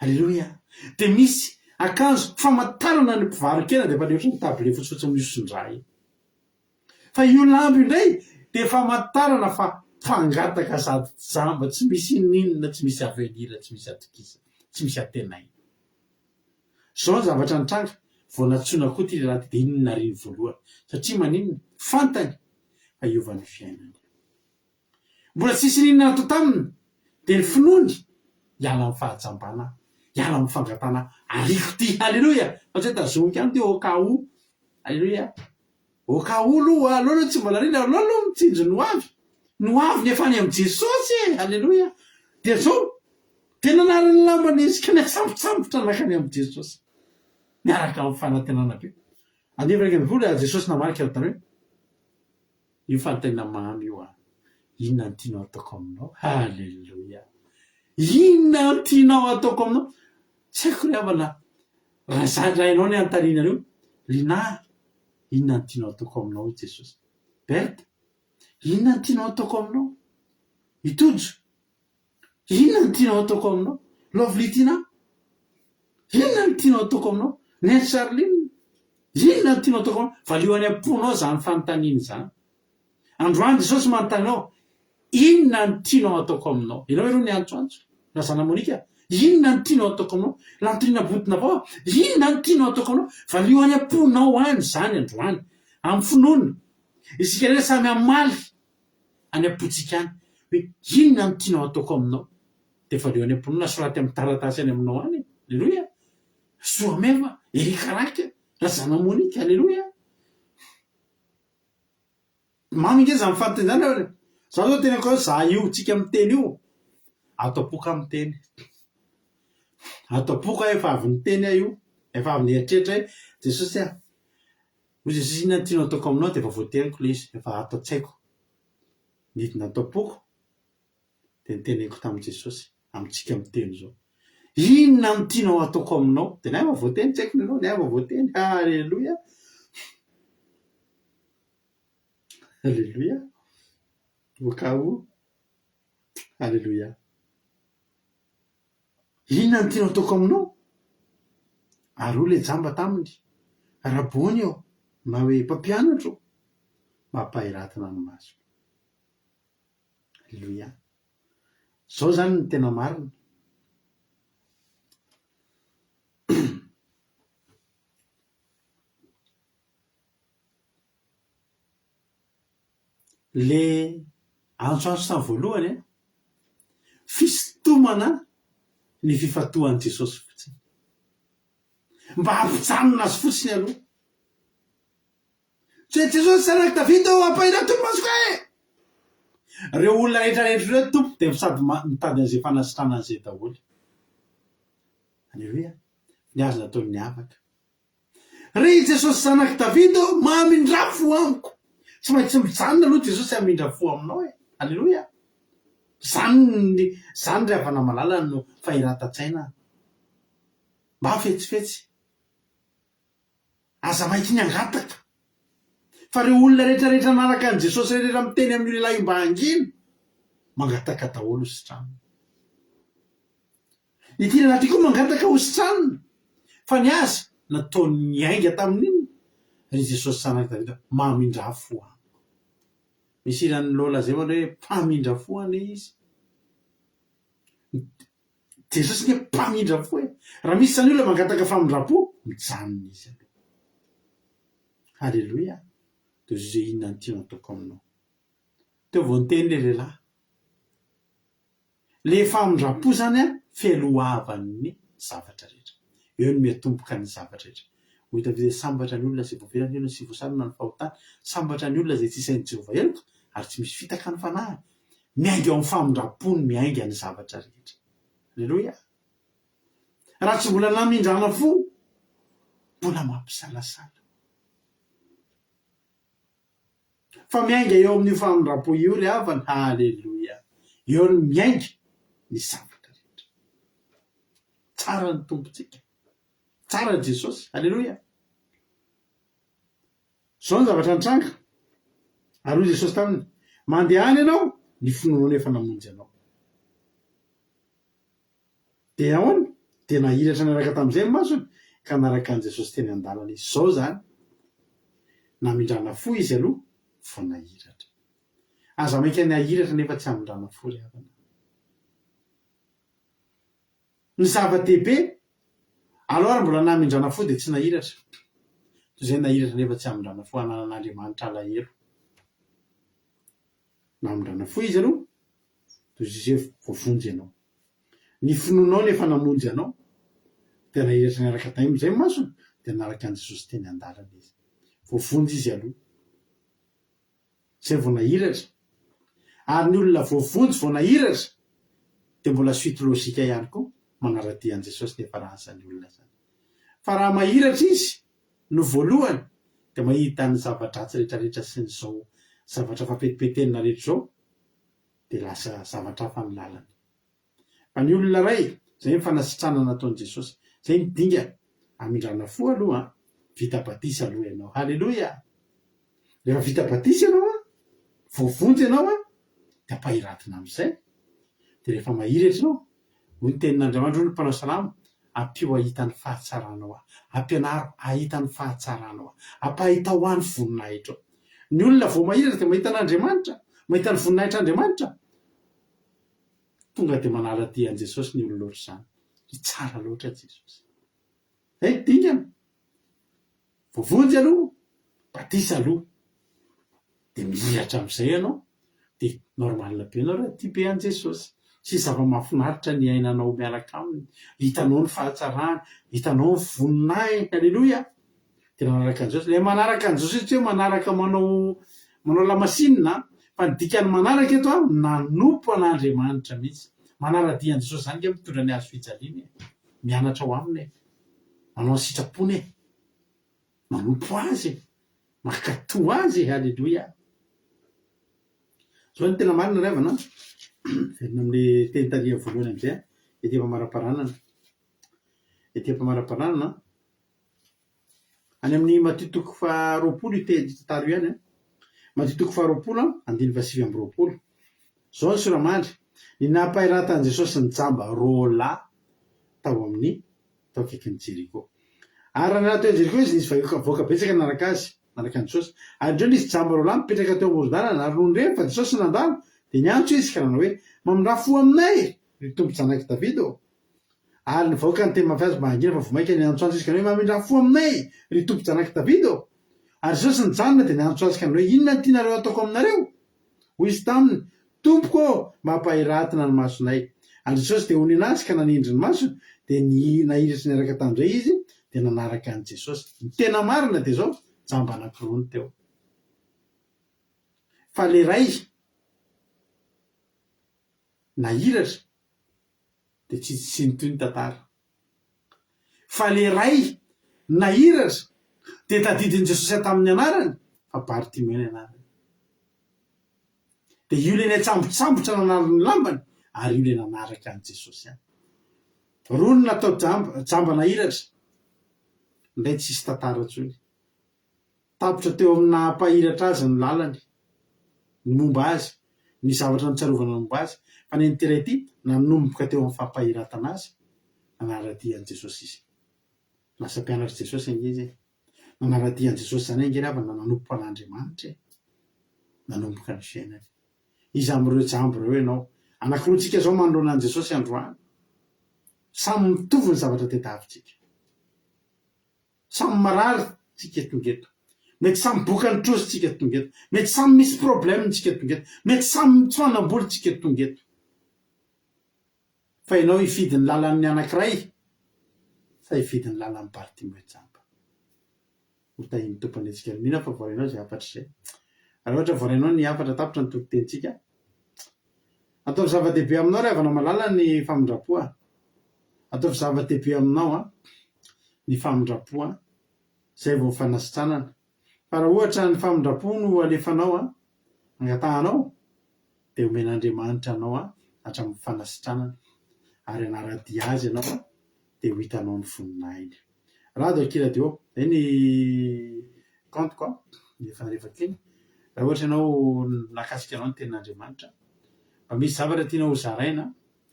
halleloia dia misy akanjo famantarana ny mpivarokena dia efa leotra ny tabile fotsifotsy misondray fa io lamba indray dia famantarana fa fangataka sady jamba tsy misy ninona tsy misy avenira tsy misy atokisa tsy misy atenaina zao ny zavatra nitranga vao natsona koa ty raha dia inona riny voalohany satria maninona fantany fa iovan'ny fiainany mbola tsisy ninona natao taminy dia ny finoany hiala amin'ny fahajambana hiala amin'ny fangatana aliko ty halleloia fa tsy hoe tazomika any ty okao halleloia okao aloha aloha tsy mbola rina aloha mitsinjo no avy nefa any am' Jesosy halleloia dia zao dia nanariny lambany izy ka niasambosambotra nakany am' Jesosy miaraka amin'ny fanantenana be andiny raiky ny vola Jesosy namarika natany hoe io fanontaniana mamy io inona ny tianao ataoko aminao halleloia inona ny tianao ataoko aminao tsy haiko ry havana raha zandrainao ny antarinana io lina inona ny tianao ataoko aminao i Jesosy Berta inona ny tianao ataoko aminao itojo inona ny tianao ataoko aminao lovlitina inona ny tianao ataoko aminao nen Charline inona ny tianao ataoko aminao valioany am-ponao zany fanontaniany zany androany Jesosy manontaninao inona ny tianao ataoko aminao ianao ero ny antsoantso razana Monika inona ny tianao ataoko aminao lantorina botona avao inona ny tianao ataoko aminao valioany am-ponao any zany androany amin'ny finoana isika rehetra samy amaly any am-potsika any hoe inona ny tianao ataoko aminao dia valioany am-ponona soraty amin'ny taratasy any aminao any alleloia soa meva erikaraka razana Monika alleloia mamingeza amin'ny fanteny zany zao zao tena koa za io tsika amin'ny teny io atao poka amin'ny teny Atapoka efa avy ny teny io, efa avy ny eritreritra hoe Jesosy a, hoy Jesosy inona ny tianao ataoko aminao dia efa voateriko le izy, efa ato an-tsaiko. Nidina ataopoko dia niteneko tamin'i Jesosy amintsika miteny zao. Inona ny tianao ataoko aminao dia nefa voateny tsaiko ianao, nefa voateny. Halleluia. Halleluia. Vokao. Halleluia. Inona ny tianao ataoko aminao? Ary ole jamba taminy, rabony aho na hoe mpampianatro, mampahiratana ny maso. Halleluia. Zao zany ny tena marina. Le antsoantso tamin'ny voalohany fisintomana ny fifatohan'i Jesosy fotsiny, mba hampijanona azy fotsiny aloha. Tsy hoe Jesosy zanak'i Davida ampahira tomasoko e. Reo olona rehetrarehetra reo tompo dia sady mitady an'izay fanasitrana an'izay daholo. Halleluia. Ny azy nataony niavaka. Ry Jesosy zanak'i Davida mamindra fo amiko. Tsy maintsy mijanona aloha Jesosy hamindra fo aminao e. Halleluia. Zany ry havana malala no fahiratan-tsaina. Mba fetsifetsy. Aza mainky ny angataka. Fa reo olona rehetrarehetra manaraka an' Jesosy rehetrarehetra miteny amin'ny lehilahy mba hangina, mangataka daholo sitrana. Ny tia anaty koa mangataka ho sitrana. Fa ny azy nataony niainga tamin'iny ry Jesosy zanak'i Davida mamindra fo amiko. Misy irany lola zay hoe mpamindra fo ane izy. Jesosy ny mpamindra fo e. Raha misy zany olona mangataka famindra-po, mijanona izy aloha. Halleluia. Dia zay inona ny tianao ataoko aminao. Teo vao niteny le lehilahy. Le famindra-po zany a fialohavan'ny zavatra rehetra. Eo no miatomboka ny zavatra rehetra. Ho hita vizay sambatra ny olona sy voavelany, ny olona sy voasarona ny fahotana, sambatra ny olona zay tsy isain'ny Jehovah eloko ary tsy misy fitaka ny fanahy. Miainga eo amin'ny famindra-po ny miainga ny zavatra rehetra. Halleluia. Raha tsy mbola namindrana fo, mbola mampisalasala. Fa miainga eo amin'ny famindra-po io ry havana. Halleluia. Eo ny miainga ny zavatra rehetra. Tsara ny tompontsika. Tsara Jesosy. Halleluia. Zao ny zavatra nitranga. Ary hoy Jesosy taminy, mandeha any ianao, ny finoana efa namonjy anao. Dia ahoana? Dia nahiratra niaraka tamin'izay ny masony, ka naraka an' Jesosy teny an-dalana izy. Zao zany, namindrana fo izy aloha, vao nahiratra. Aza mainka nahiratra nefa tsy hamindrana fo ry havana. Ny zava-dehibe, aloha mbola namindrana fo dia tsy nahiratra. Toy izay nahiratra nefa tsy hamindrana fo, ananan'Andriamanitra alahelo. Namindrana fo izy aloha, toy izay voafonjy ianao. Ny finoanao nefa namonjy anao, dia nahiratra niaraka tamin'izay masony, dia naraka an' Jesosy teny an-dalana izy. Voafonjy izy aloha. Zay vao nahiratra. Ary ny olona voafonjy vao nahiratra, dia mbola suite logika ihany koa manaradia an' Jesosy nefa raha zany olona zany. Fa raha mahiratra izy no voalohany, dia mahita ny zava-dratsy rehetrarehetra sy ny zao zavatra fampetipetenina rehetra zao, dia lasa zavatra hafa ny lalany. Fa ny olona ray, zay ny fanasitrana nataon'i Jesosy, zay ny dinga hamindrana fo aloha, vita batisa aloha ianao. Halleluia. Rehefa vita batisa ianao voavonjy ianao dia ampahiratina amin'izay. Dia rehefa mahiratra ianao, hoy ny tenin'Andriamanitra, hoy ny mpanao salamo, ampio ahita ny fahatsaranao, ampianaro ahita ny fahatsaranao, ampahita ho any voninahitra. Ny olona vao mahiratra dia mahita an'Andriamanitra, mahita ny voninahitr'Andriamanitra, tonga dia manaradia an' Jesosy ny olona ohatr'izany. Tsara loatra Jesosy. Dingana. Voavonjy aloha, batisa aloha. Dia mihiratra amin'izay ianao, dia normalina be ianao raha tia be an' Jesosy. Sy zava-mahafinaritra ny ainanao miaraka aminy. Hitanao ny fahatsarana, hitanao ny voninahiny. Halleluia. Dia manaraka an' Jesosy. Ilay manaraka an' Jesosy tsy hoe manaraka manao lamasinina, fa ny dikany manaraka eto nanompo an'Andriamanitra mihitsy. Manaradia an' Jesosy zany ke mitondra ny hazo fijaliana. mianatra ho aminy manao sitrapony manompo azy makato azy halleloia zao ny tena marina ravana verina amin'ny teny talia voalohany am'izay ety mpamaraparanana any amin'ny matitoko faharoapolo taro ihany matitoko faharoapolo andiny vasivy amby roapolo zao ny soramandry ny nampahiratany Jesosy ny jamba rola tao akaikin'ny Jeriko ary raha teo Jeriko izy nisy voaka betsaka nanaraka azy nanaraka ny Jesosy ary indreo nisy jamba rola mipetraka teo amoron-dalana ary noho ndreny fa Jesosy nandalo dia niantso izy ka nanao hoe mamindrafo aminay ry tompo zanaky Davida ary ny vahoaka ny teny mafiazy mahangina fa vomaika niantso azy izy ka hoe mamindrafo aminay ry tompo zanaky Davida ary Jesosy nijanona dia niantso azy ka hoe inona ny tianareo ataoko aminareo hoy izy taminy tompoko mampahiratana ny masonay ary Jesosy dia hony anazy ka nanindry ny masony dia nahiritry niaraka tam'izay izy dia nanaraka an' Jesosy ny tena marina dia zao jamba anakirony teo fa le ray nahiratra dia tsy nitoy ny tantara fa le ray nahiratra dia tadidin'i Jesosy tamin'ny anarany fa Bartimeo ny anarany dia io le natsambotra nanarany lambany ary io le nanaraka an' Jesosy any rony natao jamba nahiratra ndray tsisy tantara tsony tapotra teo amin'ny nampahiratra azy ny lalany ny momba azy ny zavatra nitsarovana momba azy fa ny tena ity nanomboka teo amin'ny fampahiratana azy nanaraty an' Jesosy izy lasa mpianatry Jesosy ange izy nanaraty an' Jesosy zany ange ravana nanompo an'Andriamanitra nanomboka ny fiainany izy am'ireo jambo reo ianao anakiroantsika zao manoloana an' Jesosy androany samy mitovy ny zavatra tedavitsika samy marary tsika tongeto mety samy boka ny trozy tsika tongeto mety samy misy problème tsika tongeto mety samy mitsoanam-boly tsika tongeto fa ianao hifidy ny lalan'ny anakiray sa hifidy ny lalan'ny Bartimeo jamba hotahiny tompony antsika mihina fa voarinao zay hafatra zay raha ohatra voarinao ny hafatra tapitra ny tokitentsika ataovy zava-dehibe aminao ry havana malala ny famindrapoa ataovy zava-dehibe aminao ny famindrapoa zay vao fanasitranana fa raha ohatra ny famindrapo no alefanao angatahanao dia omen'Andriamanitra anao hatramin'ny fanasitranana ary anaradia azy ianao dia ho hitanao ny voninahiny raha do akiradio zay ny kantoko ny efa narefaka iny raha ohatra ianao nakasika anao ny tenin'Andriamanitra fa misy zavatra tianao ho zaraina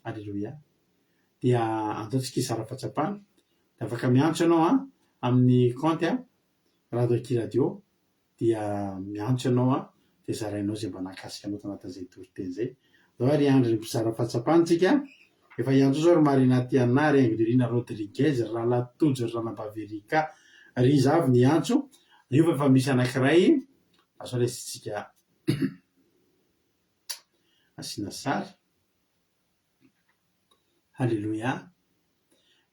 alleloia dia ataontsika izara fahatsapana dia afaka miantso ianao amin'ny compte raha do akiradio dia miantso ianao dia zarainao zay mba nakasika anao tanatin'izay toriteny zay zao ary andry mpizara fahatsapantsika efa iantso zao ry Marinaty Anna ry Angelina Rodriguez ry Ralatojo ry Ranabaverika ry zavy ny antso io fa efa misy anakiray aso lesitsika asina sary halleloia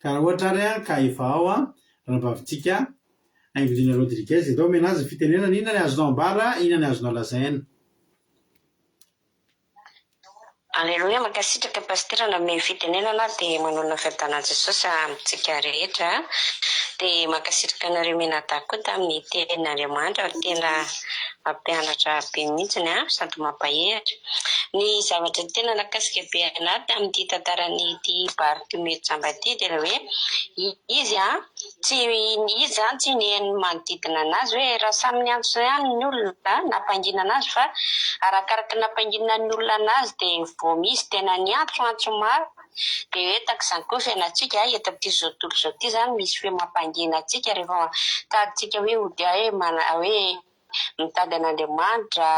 ka raha ohatra ary ka efa ao ranabavitsika Angelina Rodriguez dia dao menazy fitenenana inona ny azonao ambara inona ny azonao lazaina Alleluia, makasitraka pasitera name fitenenana dia manona fiadanana Jesosy amintsika rehetra dia makasitraka nareo menatako koa tamin'ny tenin'Andriamanitra tena mampianatra be mihitsiny sady mampahehatra ny zavatra tena nakasika be anahy tamin'ity tantarany ity Bartimeo jamba ity dia hoe izy tsy niheny manodidina anazy hoe raha samy niantso ihany ny olona nampangina anazy fa arakaraka nampangina ny olona anazy dia vao misy tena niantso maro dia hoe takizany koa fiainantsika eto amin'ity zao tontolo zao ity zany misy hoe mampangina antsika rehefa taditsika hoe ody hoe mitady an'Andriamanitra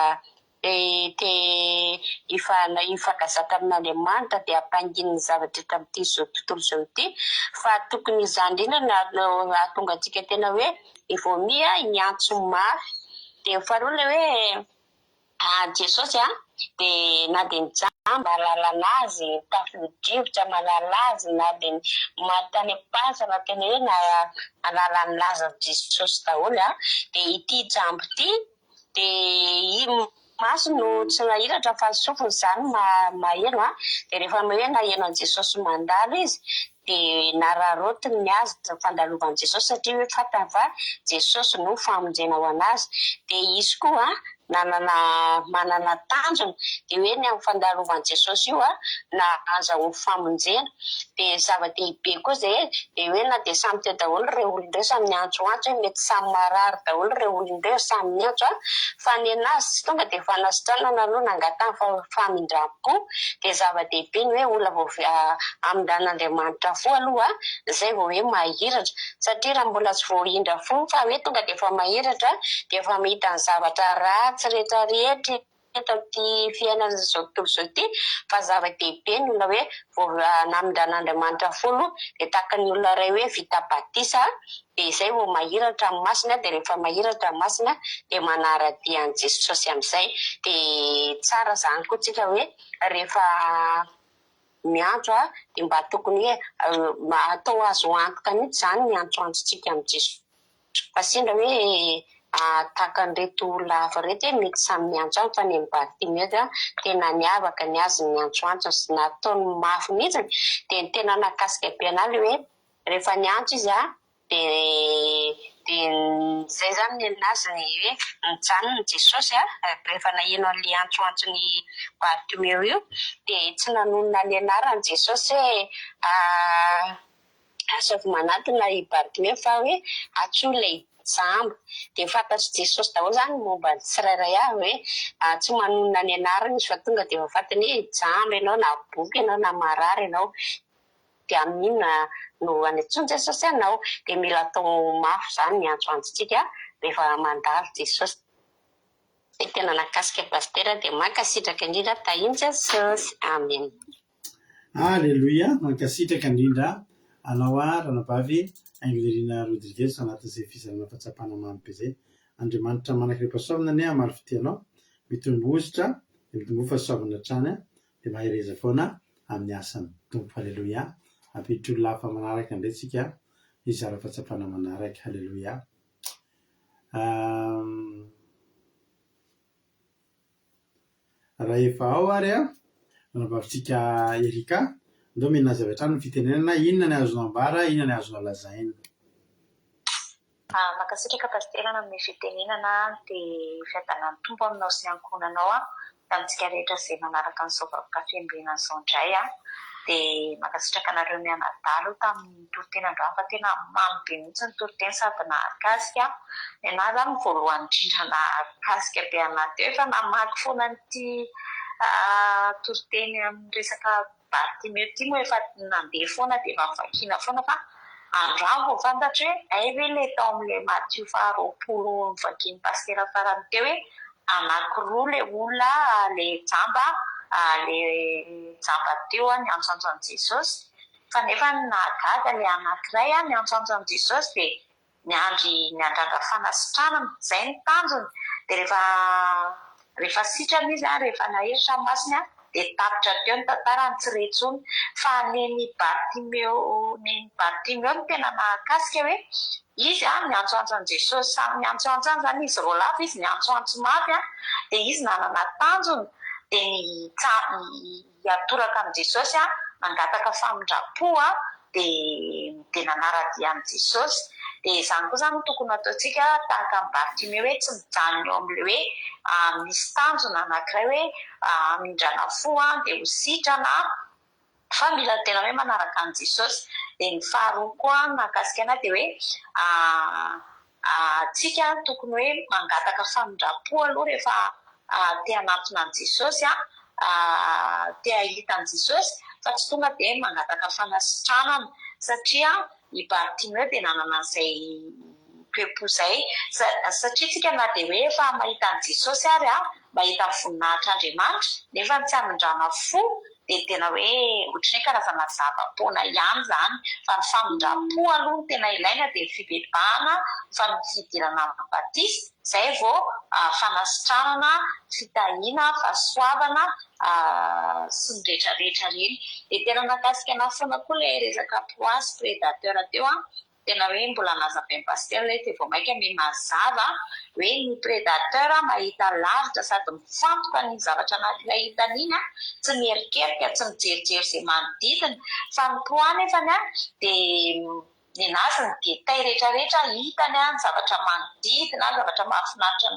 ifakazaka amin'Andriamanitra dia ampanginy ny zavatra eto amin'ity zao tontolo zao ity fa tokony izany indrindra ahatonga antsika tena hoe evoamia niantso mafy dia faharoa le hoe Jesosy dia na dia nijamba lalana azy tafidrivotra malala azy na dia matany pasana tena hoe na alalany laza Jesosy daholo dia ity jambo ity dia maso no tsy nahiratra fa sofiny zany maheno dia rehefa hoe naheno an Jesosy mandalo izy dia nararotiny ny azy fandalovan'i Jesosy satria hoe fantany fa Jesosy no famonjena ho anazy. Dia izy koa manana tanjona dia hoe ny amin'ny fandalovan'i Jesosy io na azahoany famonjena. Dia zava-dehibe koa zay dia hoe na dia samy teo daholo ireo olon-dreo samy miantsoantso hoe mety samy marary daholo ireo olon-dreo samy miantso fa ny anazy tsy tonga dia fanasitranana aloha nangatany famindram-po. Dia zava-dehibe ny hoe olona vao amin-dran'Andriamanitra fo aloha zay vao hoe mahiratra satria raha mbola tsy voahindra fo fa hoe tonga dia efa mahiratra dia efa mahita ny zavatra ratsy rehetrarehetra eto amin'ity fiainana izao tontolo izao ity. Fa zava-dehibe ny olona hoe vao namindran'Andriamanitra fo aloha dia tahaka ny olona iray hoe vita batisa dia izay vao mahiratra amin'ny masina dia rehefa mahiratra amin'ny masina dia manara-dia an'i Jesosy amin'izay. Dia tsara zany koa tsika hoe rehefa miantso dia mba tokony hoe atao azo antoka mihitsy zany miantsoantsika amin'ny Jesosy fa sendra hoe tahaka an'ireto olona hafa reto hoe mety samy miantso any fa ny Bartimeo tena niavaka ny azy miantsoantso sy nataony mafy mihitsy. Dia ny tena nakasika be anazy hoe rehefa niantso izy dia zay zany ny azy ny hoe nijanona Jesosy rehefa naheno an'ilay antsoantsony Bartimeo io dia tsy nanonona ny anarany Jesosy hoe asavy manatona i Bartimeo fa hoe atsoa ilay jamba. Dia fantatry Jesosy daholo zany momba ny tsirairay hoe tsy manonona ny anarany izy fa tonga dia efa fantany hoe jamba ianao na boky ianao na marary ianao dia amin'inona no anatsoany Jesosy anao. Dia mila atao mafy zany ny antsoantsika rehefa mandalo Jesosy. Dia tena nakasika pastera dia mankasitraka indrindra tahiny Jesosy. Amen. Alleluia. Mankasitraka indrindra anao ranabavy Angelina Rodriguez anatin'izay fizarana fahatsapana mamy be zay. Andriamanitra manakaripasaovana ny maro fitianao mitombozitra dia mitombo fahasoavana hatrany dia mahereza foana amin'ny asany. Tompo halleluia. Ampiditra olona hafa manaraka indray tsika hizara fahatsapana manaraka. Halleluia. Raha efa ao ary ranabavitsika Erika ndao mena zavatra ny fitenenana inona ny azonao ambara inona ny azonao lazaina. Makasitraka pasterana amin'ny fitenenana dia fiadanan'ny tompo aminao sy ny ankonanao tamintsika rehetra izay manaraka ny sovavaka fiambinana izao indray dia makasitraka anareo mianadalo tamin'ny toritenan-droany fa tena mamy be mihitsy ny toriteny sady nahakasika ianahy zany voalohany indrindra nahakasika be anaty eo efa namaky foana nyity toriteny amin'ny resaka Bartimeo ity moa efa nandeha foana dia efa vakiana foana fa androany vao fantatra hoe aive ilay tao amin'ilay Matthieu 20 vakiany pastera farany teo hoe anankiroa ilay olona ilay jamba teo ny antsoantsoan'i Jesosy fa nefa nahagaga ilay anankiray ny antsoantsoan'i Jesosy dia niandrandra fanasitranana izay ny tanjony. Dia rehefa sitrana izy rehefa nahiritra masiny dia tapitra teo ny tantarany tsy retsony fa neny Bartimeo no tena nahakasika hoe izy niantsoantsoan'i Jesosy samy niantsoantso any zany izy roa lafa izy niantsoantso mafy dia izy nanana tanjony dia hiatoraka amin'ny Jesosy nangataka famindrapo dia nanara-dia amin'ny Jesosy. Dia izany koa zany tokony ataontsika tahaka amin'ny Bartimeo hoe tsy mijanona eo amin'ilay hoe misy tanjona anankiray hoe amindrana fo dia ho sitrana fa mila tena hoe manaraka an'i Jesosy. Dia ny faharoa koa mahakasika anahy dia hoe tsika tokony hoe mangataka famindrapo aloha rehefa te hanatona an'i Jesosy te hahita an'i Jesosy fa tsy tonga dia mangataka fanasitranana satria i Bartimeo dia nanana an'izay toe-po izay satria tsika na dia hoe efa mahita an'i Jesosy ary mahita voninahitr'Andriamanitra nefa tsy hamindrana fo dia tena hoe ohatry ny karazana zava-poana ihany zany fa ny famindrapo aloha no tena ilaina dia ny fibebahana fa ny fidirana amin'ny batisa izay vao fanasitranana fitahiana fahasoavana sy ny rehetrarehetra reny. Dia tena nakasika anahy foana koa ilay resaka poasy prédateur teo dia tena hoe mbola nazabe ny pasteur ilay dia vao maika me mazava hoe ny prédateur mahita lavitra sady mifantoka ny zavatra anankiray hitany iny tsy mierikerika tsy mijerijery izay manodidina fa ny toa nefany dia ny anaziny dia tay rehetrarehetra hitany ny zavatra manodidina zavatra mahafinaritra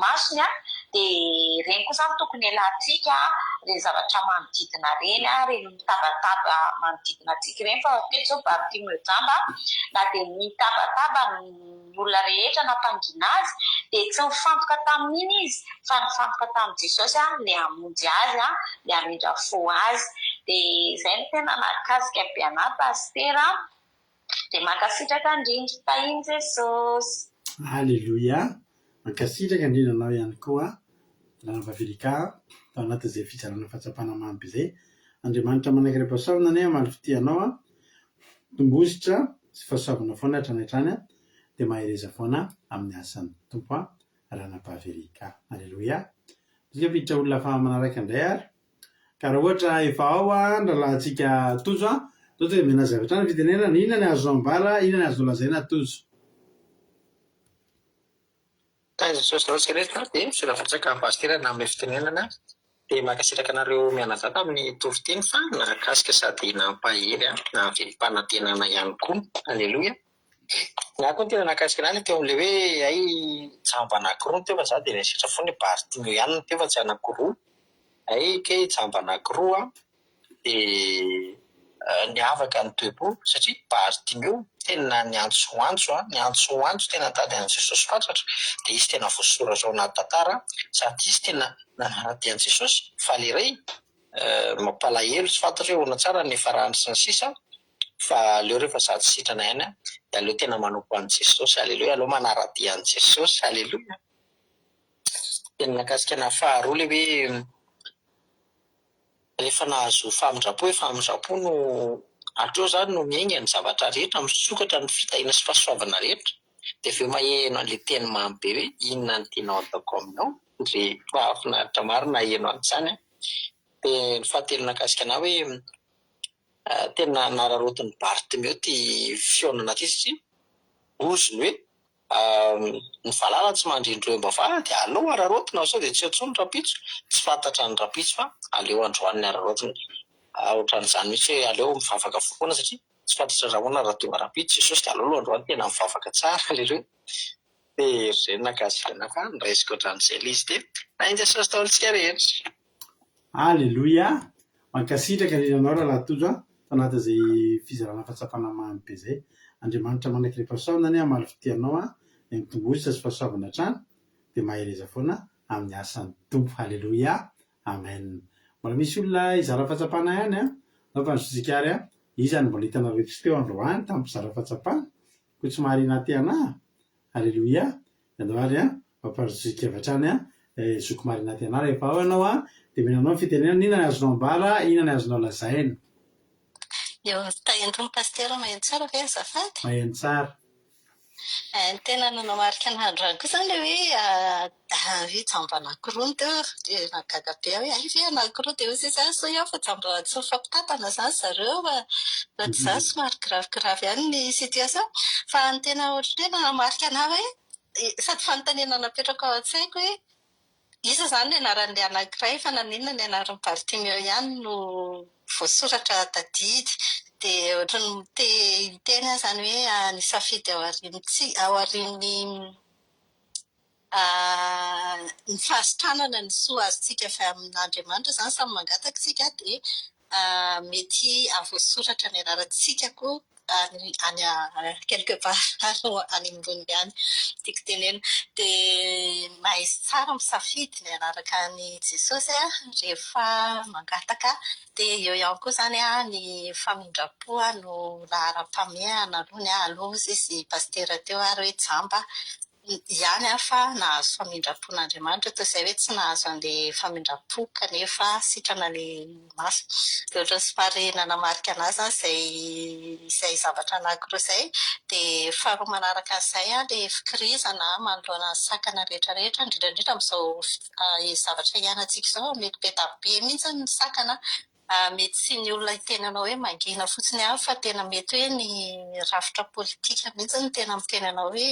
masony dia reny kosa tokony elantsika reny zavatra manodidina reny reny mitabataba manodidina antsika reny fa teto zao Bartimeo jamba na dia mitabataba ny olona rehetra nampangina azy dia tsy mifantoka tamin'iny izy fa mifantoka tamin'i Jesosy ilay hamonjy azy ilay hamindra fo azy dia izay no tena nakasika be anahy paster dia mankasitraka indrindra tahiny Jesosy. Alleluia. Mankasitraka indrindra anao ihany koa Vavilika tao anatin'izay fizarana fahatsapana mamy be izay. Andriamanitra manaiky pasaorana ane amaly fitianao tombositra sy fahasoavana foana hatrany dia mahereza foana amin'ny asan'ny tompo Ranapavelika. Alleluia. Isika viditra olona fa manaraka indray ary ka raha ohatra efa ao ndralahantsika tojo tojo mena zavatra ny fitenenana inona ny azo ambara inona ny azo lazaina tojo. Jesosy zao tsiraiky dia sira fatsaka pasteur na amin'ny fitenenana dia mankasitraka anareo mianadata amin'ny toroteny fa nakasika sady nampahery na velim-panantenana ihany koa. Alleluia. Na koa tena nakasika an'azy teo amin'ilay hoe ay jamba anankiroa teo fa za dia nisitra foana Bartimeo ihany teo fa tsy anankiroa ay ke jamba anankiroa dia niavaka ny toepo satria Bartimeo tena niantsoantso tena tady an'i Jesosy fatratra dia izy tena voasoratra ao anaty tantara sady izy tena nanarady an'i Jesosy fa ilay iray mampalahelo tsy fantatra hoe hoana tsara ny farahany sy ny sisa fa aleo rehefa sady sitrana ihany dia aleo tena manompo an'i Jesosy. Alleluia. Aleo manarady an'i Jesosy. Alleluia. Tena nakasika na faharoa le hoe rehefa nahazo famindrapo no atreo zany no miainga ny zavatra rehetra misokatra ny fitahiana sy fahasoavana rehetra dia aveo maheno an'ilay teny mamy be hoe inona ny tianao ataoko aminao dia mahafinaritra maro na heno an'izany dia ny fahatelo nakasika na hoe tena nararotiny Bartimeo ty fionana ty satria ozony hoe ny valala tsy mandrindro embavara dia aleo ararotina sao dia tsy atsony rapitso tsy fantatra ny rapitso fa aleo androany ararotiny ohatran'izany mihitsy hoe aleo mivavaka foana satria tsy fantatra raha hoana raha tonga rapitso Jesosy dia aleo androany tena mivavaka tsara. Alleluia. Dia zay nakasika fa niraisiko ohatran'izay ilay izy dia nain Jesosy taolontsika rehetra. Alleluia. Mankasitraka indrindra anao raha tojo anatin'izay fizarana fahatsapana mamy be izay. Andriamanitra manaiky ilay pasaorana amaly fitianao ny tombositra sy fahasoavana hatrany dia mahereza foana amin'ny asan'ny tompo. Alleluia. Amen. Mbola misy olona izara fahatsapana ihany nao fa nysosika ary izany mbola hitanareo tsy teo androany tamin'ny mpizara fahatsapana koa tsy maharina ty anahy. Alleluia. Ianao ary mamparosika avy hatrany zoko marina ty anahy rehefa ao ianao dia menanao fitenenana inona ny azonao ambara inona ny azonao lazaina. Eo tahindro ny pasteur maheno tsara ve azafady? Maheno tsara. Ny tena nanamarika ny androany koa izany ilay hoe jamba anankiroa ny teo dia nagaga be hoe ay ve anankiroa dia hozy izy so eo fa jamba tsy mifampitatana izany zareo fa tsy izany somary gravigrave ihany ny situation fa ny tena ohatran'ny hoe nanamarika anahy hoe sady fanontaniana napetraka ao an-tsaiko hoe iza izany ny anaran'ilay anankiray fa naninona ny anaran'ny Bartimeo ihany no voasoratra tadidy dia ohatran'ny teny izany hoe nisafidy ao aorian'ny ny fahasitranana ny soa azontsika avy amin'Andriamanitra izany samy mangataka isika dia mety avoasoratra ny anarantsika koa any quelque part any amboniny any tiako tenena dia mahaizy tsara misafidy ny anaraka ny Jesosy rehefa mangataka dia eo ihany koa izany ny famindrapo no laharam-pameahana aloha izy pasteur teo ary hoe jamba ihany fa nahazo famindrapon'Andriamanitra toy izay hoe tsy nahazo an'ilay famindrapo kanefa sitrana ilay maso dia ohatran'ny somary nanamarika anazy izay zavatra anankiroa izay dia faharoa manaraka an'izay ilay fikirizana manoloana ny sakana rehetrarehetra indrindrandrindra amin'izao zavatra iainantsika izao mety be mihitsy ny sakana mety sy ny olona itenanao hoe mangina fotsiny ihany fa tena mety hoe ny rafitra politika mihitsy ny tena miteny anao hoe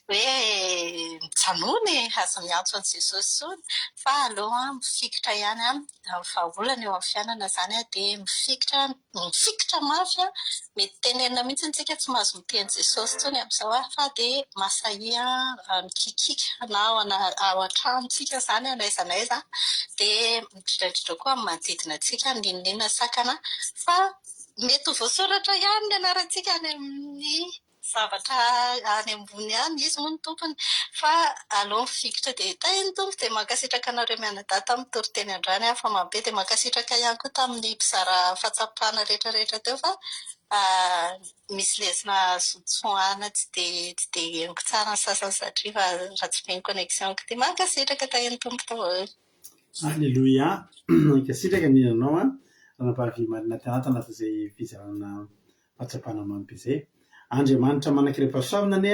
mijanony aza miantso an' Jesosy tsony fa aloha mifikitra ihany vahaolana eo amin'ny fiainana zany dia mifikitra mafy mety tenenina mihitsy tsika tsy mahazo miteny Jesosy tsony amin'izao fa dia masahia mikikika na ao an-tranontsika zany n'aiza n'aiza dia midridrandrindra koa amin'ny manodidina antsika ninina sakana fa mety ho voasoratra ihany ny anarantsika any amin'ny zavatra any ambony any izy moa ny tompony fa aloha mifikitra dia tainy tompo dia mankasitraka anareo mianadahy tamin'ny toriteny andrany fa mabe dia mankasitraka ihany koa tamin'ny mpizara fahatsapana rehetrarehetra teo fa misy lesona zotsoana tsy dia henoko tsara ny sasany satria fa raha tsy be ny connexion-ko dia mankasitraka tainy tompo tao. Alleluia. Mankasitraka ny anao ranavavy marina tanatana izay fizarana fahatsapana mamy izay. Andriamanitra manankiream-pahasoavana ane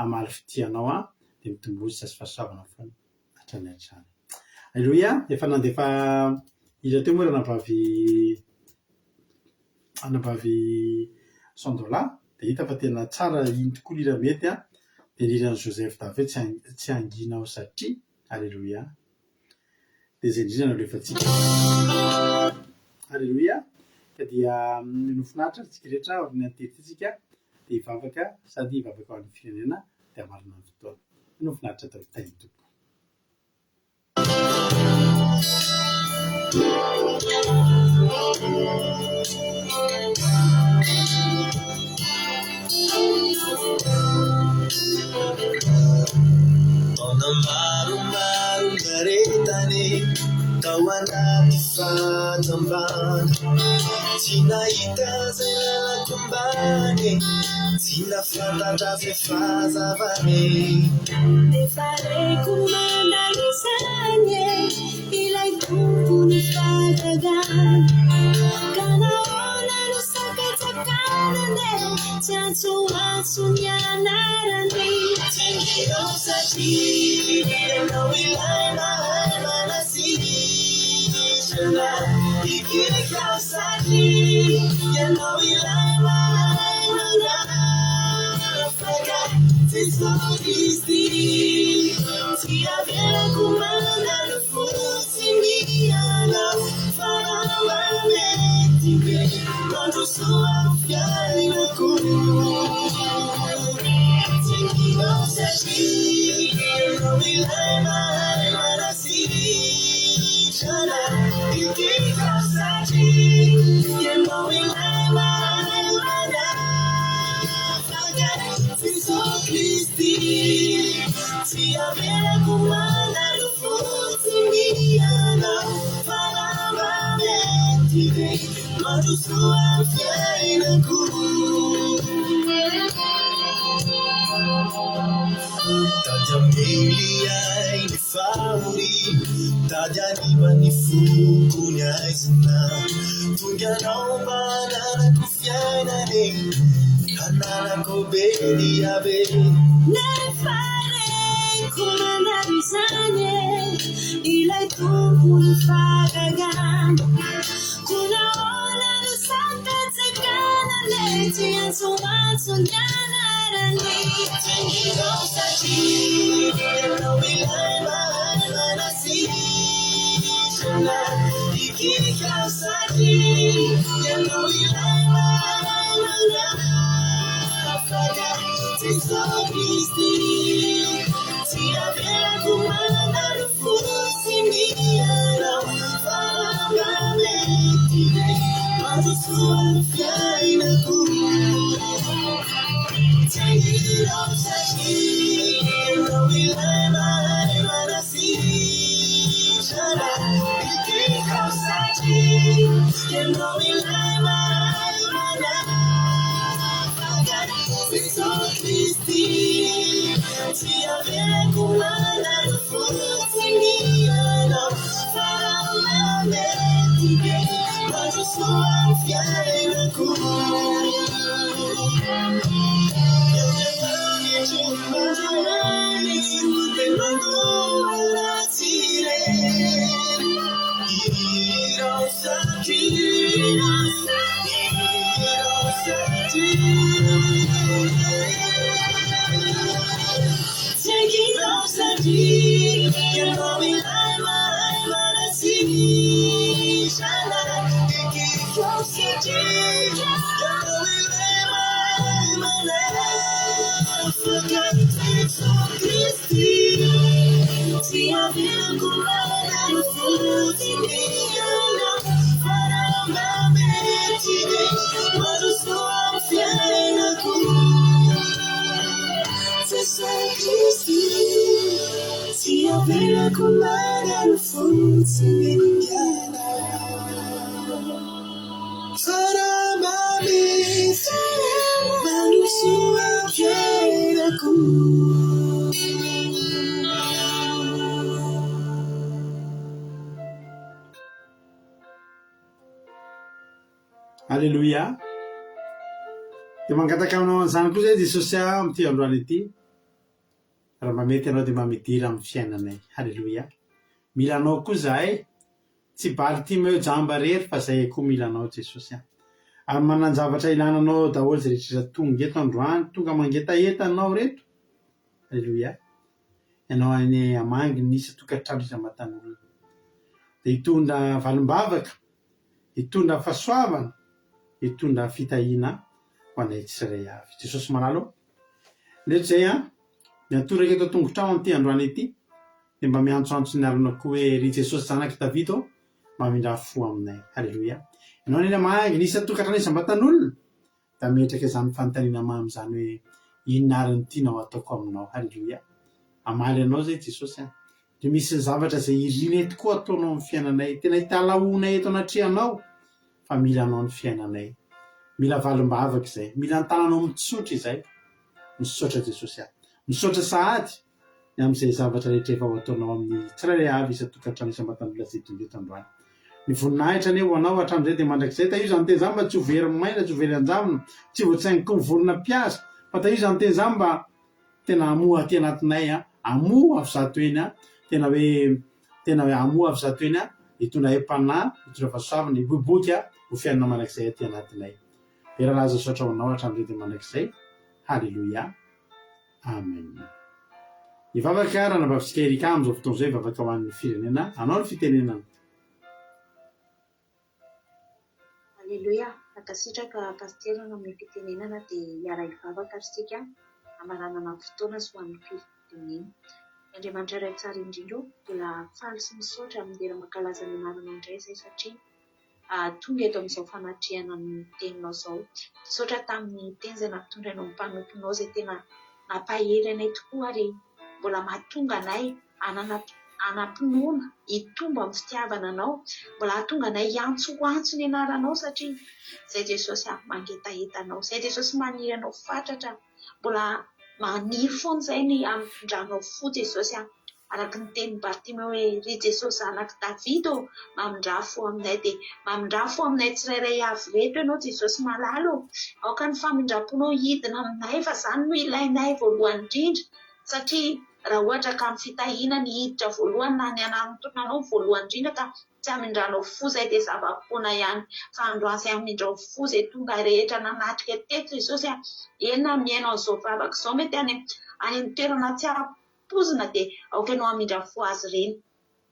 amaly fitianao dia mitombozy sy fahasoavana foana hatrany hatrany. Alleluia. Efa nandefa ira teo moa ranavavy Sandola dia hita fa tena tsara iny tokoa lira mety dia liran'ny Joseph David tsy anginao satria. Alleluia. Dia izay indrindra no rehefatsika. Alleluia. Ka dia nofinaritra tsika rehetra ao amin'ny antetitsika dia hivavaka sady hivavaka ao amin'ny firenena dia hamarina ny fotoana. Nofinaritra tao tainy tompo. Maromaro ngaretany tao anaty fatambana tsy nahita zay lalako ambany tsy nafantatra zay fahazavany efa reko mandalisany ilay tompony fahagagana ka nahoana no sakatsakanane tsy antsoantso ny anarany Tinginao satria ianao ilay mahay manasitrana ikirikao satria ianao ilay mahay manafaka Jesosy Kristy tsy averako mandalo fotsiny ianao fa mamety be mandrosoa fiainako Tinginao satria ianao ilay mahay manasitrana ikirikao satria ianao ilay mahay manafaka Jesosy Kristy tsy averako mandalo fotsiny ianao fa mamety be mandrosoa fiainako Tadya mely ainy fahory Tadya niva ny fokony aizina Tonga anao mba hananako fiainany Hananako be ny ave Nefa reko mandalo izany Ilay tompony fahagagana Kuna ona no sakatsakanane Tsy antsoantso ny anarany Tinginao satria ianao ilay mahay manasitrana ikirikao satria ianao ilay mahay manafaka Jesosy Kristy tsy averako mandalo fotsiny ianao fa mamety be mandrosoa fiainako Tinginao satria ianao ilay mahay manasitrana ikirikao satria ianao ilay mahay manafaka Jesosy Kristy tsy averako mandalo fotsiny ianao fa mamety be mandrosoa fiainako Ira Taking off the deep, you're going I'm a sea. Shala, taking off the deep, you're going I'm a sea. So Christy, see how you go out and fool to me. Para my baby, what is so unfair? Si avere con me nel funzionare farà male ma non so che era con Alléluia. Dia mangataka aminao an'izany koa zay Jesosy amin'ity androany ity. Raha mamety ianao dia mamidira amin'ny fiainanay. Halleluia. Mila anao koa zahay. Tsy Bartimeo jamba rery fa zahay koa mila anao Jesosy. Ary manan-javatra ilananao daholo zay rehetra tonga eto androany, tonga mangetaeta anao reto. Halleluia. Ianao any amangy nisy tokantrano isan-matan'olona. Dia hitondra valim-bavaka, hitondra fahasoavana, hitondra fitahiana ho anay tsirairay avy. Jesosy malalo. Letra zay miantoraka eto tongotrano an'ity androany ity, dia mba miantsoantso ny arona koa hoe ry Jesosy zanaky Davida mba mindra fo aminay. Halleluia. Ianao ny amangy nisy tokantrano isan-matan'olona, da metraka izany fanontaniana mamy izany hoe inona ariny tianao ataoko aminao. Halleluia. Amaly anao zay Jesosy. Dia misy zavatra zay irina eto koa ataonao amin'ny fiainanay, tena hitalaonay eto anatrehanao, fa mila anao ny fiainanay. Mila valim-bavaka izay, mila antananao mitsotra izay. Misaotra Jesosy. Misaotra sahady ny amin'izay zavatra rehetra efa ho ataonao amin'ny tsirairay avy isan-tokantrano isan-matan'olona zay tonga eto androany. Ny voninahitra anie ho anao hatramin'izay dia mandrakizay ta io zany teny zany mba tsy ho very maina, tsy ho very anjavona, tsy voatsaingy koa mivorona mpiasa, fa ta io zany teny zany mba tena amoha aty anatinay, amoha avy zato eny, tena hoe amoha avy zato eny, hitondra hepana, hitondra fahasoavana, hiboiboky ho fiainana mandrakizay aty anatinay. Dia raha azo saotra ho anao hatramin'izay dia mandrakizay. Halleluia. Amen. Ivavaka raha nabavitsika erika amin'izao fotoana izay ivavaka ho an'ny firenena, anao ny fitenenana. Alleluia. Akasitraka pasterana amin'ny fitenenana dia hiara ivavaka isika amaranana fotoana sy ho an'ny fitenenana. Andriamanitra iray tsara indrindra mbola faly sy misaotra amin'ny lera mankalaza ny anarana indray izay satria tonga eto amin'izao fanatrehana ny teninao izao. Misaotra tamin'ny teny izay nampitondrainao ny mpanomponao izay tena nampahery anay tokoa ary mbola mahatonga anay anampinoana hitomba amin'ny fitiavana anao, mbola hahatonga anay hiantsoantso ny anaranao satria izay Jesosy mangetahetanao, izay Jesosy maniry anao fatratra, mbola maniry foana izay ny amindranao fo Jesosy araka ny tenin'ny Bartimeo hoe ry Jesosy zanaky Davida mamindra fo aminay, dia mamindra fo aminay tsirairay avy reto ianao Jesosy malalo. Aoka ny famindram-ponao hidina aminay fa izany no ilainay voalohany indrindra satria raha ohatra ka amin'ny fitahiana ny hiditra voalohany na ny anarontonanao voalohany indrindra ka tsy amindranao fo izay dia zava-poana ihany, fa androany izay amindrao fo izay tonga rehetra nanatrika teto Jesosy enina miainao an'izao vavaka izao mety any amin'ny toerana tsy ara-pozina dia aoka ianao amindra fo azy ireny.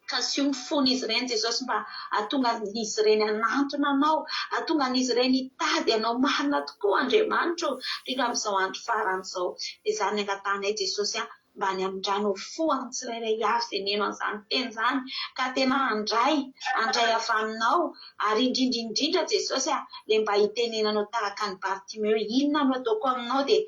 Ka sy io fon'izy ireny Jesosy mba hahatonga an'izy ireny hanantona anao, hahatonga an'izy ireny hitady anao marina tokoa Andriamanitra indrindra amin'izao andro farany izao. Dia izany angatanay Jesosy mba ny amindranao fo amin'ny tsirairay avy izay neno an'izany teny izany ka tena handray avy aminao ary indrindra Jesosy dia mba hitenenanao tahaka ny Bartimeo inona no ataoko aminao dia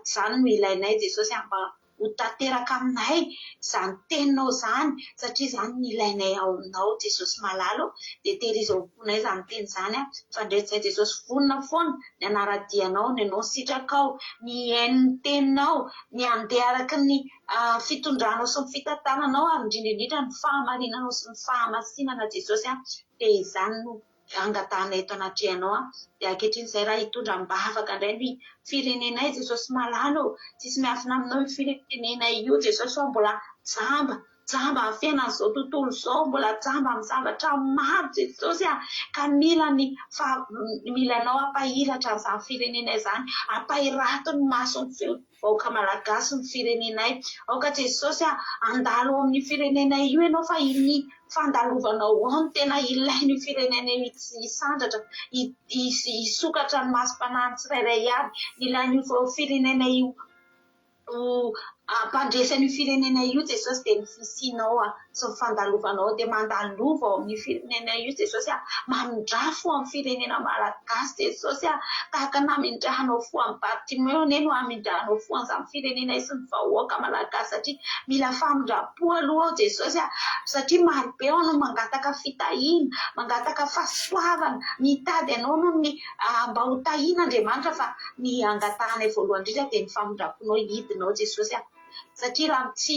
izany no ilainay Jesosy mba ho tanteraka aminay izany teninao izany satria izany no ilainay ao aminao Jesosy malalo. Dia tehirizao-ponay izany teny izany fa ndretzay Jesosy vonona foana ny anaradianao, ny anao sitrakao, ny hain'ny teninao, ny andeha araka ny fitondranao sy ny fitantananao ary indrindra ny fahamarinanao sy ny fahamasinana Jesosy dia izany no angatana eto anatrehanao. Dia ankehitriny izay raha hitondra mbavaka indray ny firenenay Jesosy malalo, tsisy miafina aminao io firenenay io Jesosy fa mbola jamba jamba amin'ny fiainan'izao tontolo izao, mbola jamba amin'ny zavatra maro Jesosy ka milanao ampahiratra izany firenenay izany, ampahirato ny mason'ny vahoaka malagasy ny firenenay. Aoka Jesosy andalo ao amin'ny firenenay io ianao fa iny fandalovanao ao no tena ilain'ny firenenay hisandratra, hisokatra ny masom-panahy tsirairay avy, ilain'ny firenenay io ampandresan'ny firenenay io Jesosy dia ny fisianao sy ny fandalovanao dia mandalova ao amin'ny firenenay io Jesosy mamindrafo amin'ny firenena malagasy Jesosy tahaka namindrahanao fo amin'ny Bartimeo no hamindrahanao fo an'izany firenenay sy ny vahoaka malagasy satria mila famindrapo aloha ao Jesosy satria maro be ao no mangataka fitahiana, mangataka fahasoavana, mitady anao no ny mba ho tahiana Andriamanitra fa ny angatahana voalohany indrindra dia ny famindraponao hidinao Jesosy satria raha tsy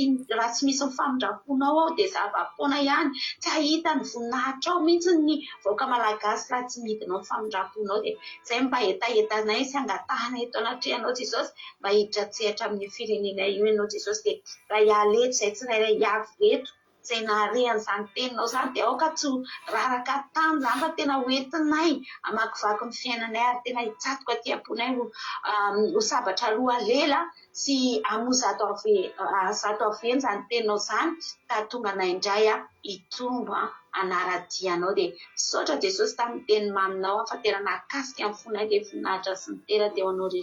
misy ny famindraponao ao dia zava-poana ihany tsy hahita ny voninahitra ao mihitsy ny vahoaka malagasy raha tsy midinao ny famindraponao dia izay mba etaetanay sy angatahana eto anatrehanao Jesosy mba hiditra tsehatra amin'ny firenenay io ianao Jesosy dia raha hialeto izay tsirairay avy eto izay naharehan'izany teninao izany dia aoka tsy raraka tany izany fa tena hoentinay hamakivaky ny fiainanay ary tena hitsatoka aty am-ponay ho sabatra aloha lela sy hamozato aventy izany teninao izany ka tonga nay indray hitombo hanaradianao dia saotra Jesosy tamin'ny teny maminao fa tena nakasika amin'ny fonay dia voninahitra sy ny tera teo anao ry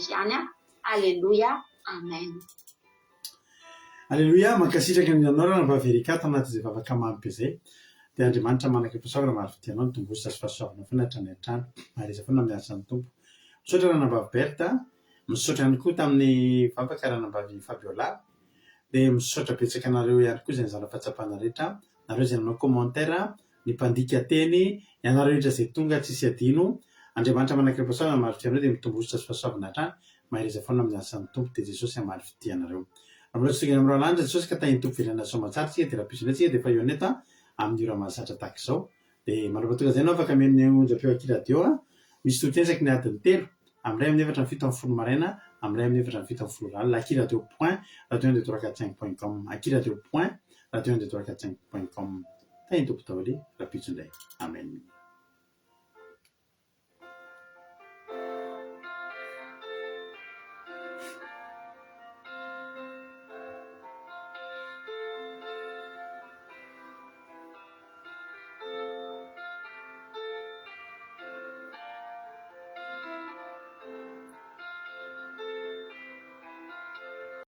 Aleluia, amen. Aleluia, mankasitraka ny anao raha vaverikata anaty izay vavaka mampy izay dia Andriamanitra manaka-pasaora mahafitianao ny tombositra sy fahasoavana foana hatrany hatrany mareza foana miasa ny tompo. Misaotra raha nambavy Berta, misaotra ihany koa tamin'ny vavaka raha nambavy Fabiola dia misaotra betsaka anareo ihany koa izay nizara fahatsapana rehetra, nareo izay nanao commentaire, ny mpandika teny, ianareo rehetra izay tonga tsisy adino. Andriamanitra manaka-pasaora mahafitianao dia mitombositra sy fahasoavana hatrany mareza foana miasa ny tompo dia Jesosy mahafitianareo. Amin'izay amin'ny rahalanja Jesosy ka tahiny tompo vilana soamatsara tsika dia rahapisy indray tsika dia efa eo aneta amin'ny ora mahazatra tahaka izao dia manapa-tonga izay anao afaka men'ny onjam-peo akiradio misy totentsaky ny adiny 3 amin'ray amin'ny 7:07 maraina amin'ray amin'ny 7:07 alina akiradio point radio12345.com akiradio point radio12345.com tahiny tompo daholo rahapisy indray amen.